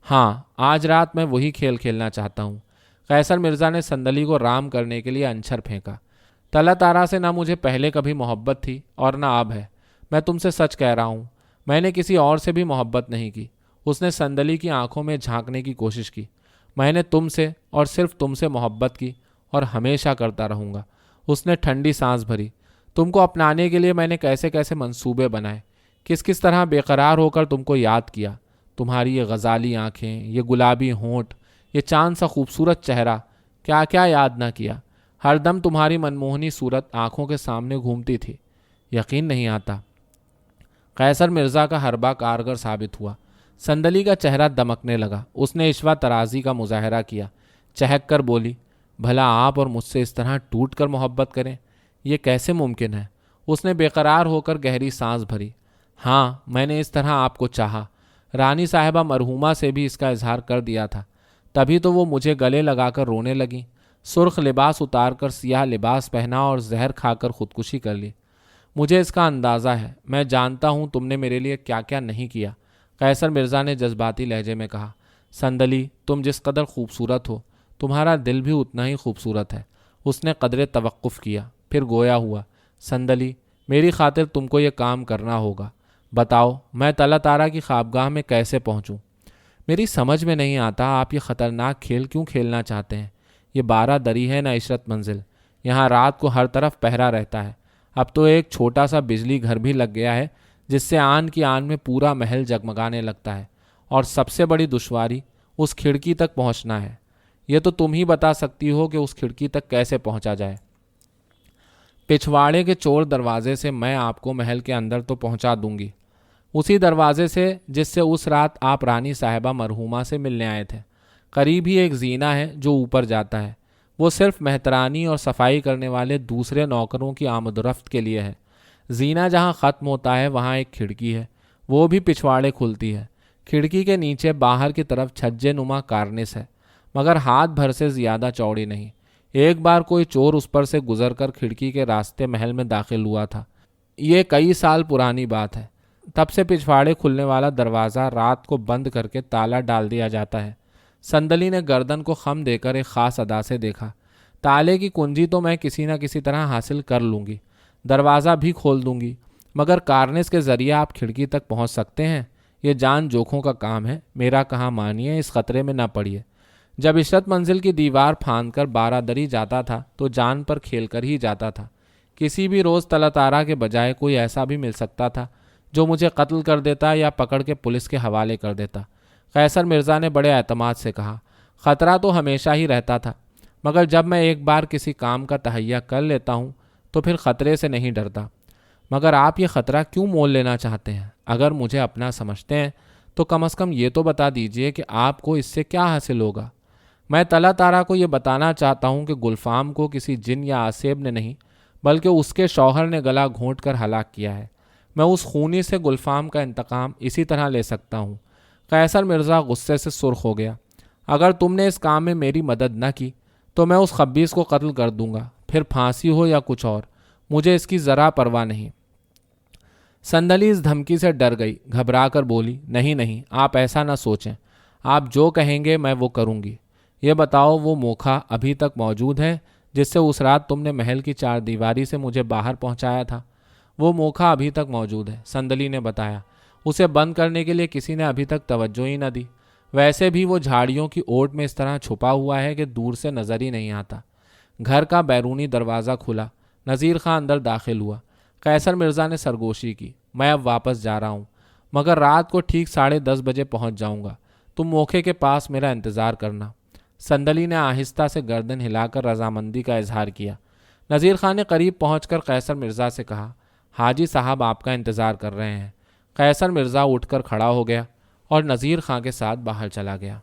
ہاں، آج رات میں وہی کھیل کھیلنا چاہتا ہوں۔ قیصر مرزا نے صندلی کو رام کرنے کے لیے انچھر پھینکا۔ طلعت آرا سے نہ مجھے پہلے کبھی محبت تھی اور نہ اب ہے۔ میں تم سے سچ کہہ رہا ہوں، میں نے کسی اور سے بھی محبت نہیں کی۔ اس نے صندلی کی آنکھوں میں جھانکنے کی کوشش کی۔ میں نے تم سے اور صرف تم سے محبت کی اور ہمیشہ کرتا رہوں گا۔ اس نے ٹھنڈی سانس بھری۔ تم کو اپنانے کے لیے میں نے کیسے کیسے منصوبے بنائے، کس کس طرح بے قرار ہو کر تم کو یاد کیا۔ تمہاری یہ غزالی آنکھیں، یہ گلابی ہونٹ، یہ چاند سا خوبصورت چہرہ، کیا کیا یاد نہ کیا۔ ہر دم تمہاری منموہنی صورت آنکھوں کے سامنے گھومتی تھی۔ یقین نہیں آتا۔ قیصر مرزا کا حربہ کارگر ثابت ہوا۔ صندلی کا چہرہ دمکنے لگا۔ اس نے عشوہ ترازی کا مظاہرہ کیا، چہک کر بولی، بھلا آپ اور مجھ سے اس طرح ٹوٹ کر محبت کریں، یہ کیسے ممکن ہے؟ اس نے بے قرار ہو کر گہری سانس بھری۔ ہاں، میں نے اس طرح آپ کو چاہا۔ رانی صاحبہ مرحومہ سے بھی اس کا اظہار کر دیا تھا، تبھی تو وہ مجھے گلے لگا کر رونے لگیں۔ سرخ لباس اتار کر سیاہ لباس پہنا اور زہر کھا کر خودکشی کر لی۔ مجھے اس کا اندازہ ہے، میں جانتا ہوں تم نے میرے لیے کیا کیا نہیں کیا۔ قیصر مرزا نے جذباتی لہجے میں کہا، صندلی، تم جس قدر خوبصورت ہو، تمہارا دل بھی اتنا ہی خوبصورت ہے۔ اس نے قدرے توقف کیا، پھر گویا ہوا، صندلی، میری خاطر تم کو یہ کام کرنا ہوگا۔ بتاؤ، میں طلعت آرا کی خوابگاہ میں کیسے پہنچوں؟ میری سمجھ میں نہیں آتا آپ یہ خطرناک کھیل کیوں کھیلنا چاہتے ہیں۔ یہ 12 دری ہے نہ عشرت منزل، یہاں رات کو ہر طرف پہرا رہتا ہے۔ اب تو ایک چھوٹا سا بجلی گھر بھی لگ گیا ہے جس سے آن کی آن میں پورا محل جگمگانے لگتا ہے، اور سب سے بڑی دشواری اس کھڑکی تک پہنچنا ہے۔ یہ تو تم ہی بتا سکتی ہو کہ اس کھڑکی تک کیسے پہنچا جائے۔ پچھواڑے کے چور دروازے سے میں آپ کو محل کے اندر تو پہنچا دوں گی، اسی دروازے سے جس سے اس رات آپ رانی صاحبہ مرحومہ سے ملنے آئے تھے۔ قریب ہی ایک زینہ ہے جو اوپر جاتا ہے، وہ صرف مہترانی اور صفائی کرنے والے دوسرے نوکروں کی آمد و رفت کے لیے ہے۔ زینہ جہاں ختم ہوتا ہے وہاں ایک کھڑکی ہے، وہ بھی پچھواڑے کھلتی ہے۔ کھڑکی کے نیچے باہر کی طرف چھجے نما کارنس ہے، مگر ہاتھ بھر سے زیادہ چوڑی نہیں۔ ایک بار کوئی چور اس پر سے گزر کر کھڑکی کے راستے محل میں داخل ہوا تھا۔ یہ کئی سال پرانی بات ہے۔ تب سے پچھواڑے کھلنے والا دروازہ رات کو بند کر کے تالا ڈال دیا جاتا ہے۔ صندلی نے گردن کو خم دے کر ایک خاص ادا سے دیکھا۔ تالے کی کنجی تو میں کسی نہ کسی طرح حاصل کر لوں گی، دروازہ بھی کھول دوں گی، مگر کارنس کے ذریعے آپ کھڑکی تک پہنچ سکتے ہیں؟ یہ جان جوکھوں کا کام ہے، میرا کہاں مانیے، اس خطرے میں نہ پڑیے۔ جب عشرت منزل کی دیوار پھاند کر 12 دری جاتا تھا تو جان پر کھیل کر ہی جاتا تھا۔ کسی بھی روز طلعت آرا کے بجائے کوئی ایسا بھی مل سکتا تھا جو مجھے قتل کر دیتا یا پکڑ کے پولیس کے حوالے کر دیتا۔ قیصر مرزا نے بڑے اعتماد سے کہا، خطرہ تو ہمیشہ ہی رہتا تھا، مگر جب میں ایک بار کسی کام کا تہیہ کر لیتا ہوں تو پھر خطرے سے نہیں ڈرتا۔ مگر آپ یہ خطرہ کیوں مول لینا چاہتے ہیں؟ اگر مجھے اپنا سمجھتے ہیں تو کم از کم یہ تو بتا دیجئے کہ آپ کو اس سے کیا حاصل ہوگا۔ میں طلعت آرا کو یہ بتانا چاہتا ہوں کہ گلفام کو کسی جن یا آسیب نے نہیں بلکہ اس کے شوہر نے گلا گھونٹ کر ہلاک کیا ہے۔ میں اس خونی سے گلفام کا انتقام اسی طرح لے سکتا ہوں۔ قیصر مرزا غصے سے سرخ ہو گیا۔ اگر تم نے اس کام میں میری مدد نہ کی تو میں اس خبیث کو قتل کر دوں گا، پھر پھانسی ہو یا کچھ اور، مجھے اس کی ذرا پرواہ نہیں۔ صندلی اس دھمکی سے ڈر گئی، گھبرا کر بولی، نہیں نہیں، آپ ایسا نہ سوچیں، آپ جو کہیں گے میں وہ کروں گی۔ یہ بتاؤ، وہ موکھا ابھی تک موجود ہے جس سے اس رات تم نے محل کی 4 دیواری سے مجھے باہر پہنچایا تھا؟ وہ موکھا ابھی تک موجود ہے، صندلی نے بتایا۔ اسے بند کرنے کے لیے کسی نے ابھی تک توجہ ہی نہ دی۔ ویسے بھی وہ جھاڑیوں کی اوٹ میں اس طرح چھپا ہوا ہے کہ دور سے نظر ہی نہیں آتا۔ گھر کا بیرونی دروازہ کھلا، نذیر خان اندر داخل ہوا۔ قیصر مرزا نے سرگوشی کی، میں اب واپس جا رہا ہوں، مگر رات کو ٹھیک 10:30 بجے پہنچ جاؤں گا۔ تم موکھے کے پاس میرا انتظار کرنا۔ صندلی نے آہستہ سے گردن ہلا کر رضامندی کا اظہار کیا۔ نذیر خان نے قریب پہنچ کر قیصر مرزا سے کہا، حاجی صاحب آپ کا انتظار کر رہے ہیں۔ قیصر مرزا اٹھ کر کھڑا ہو گیا اور نذیر خان کے ساتھ باہر چلا گیا۔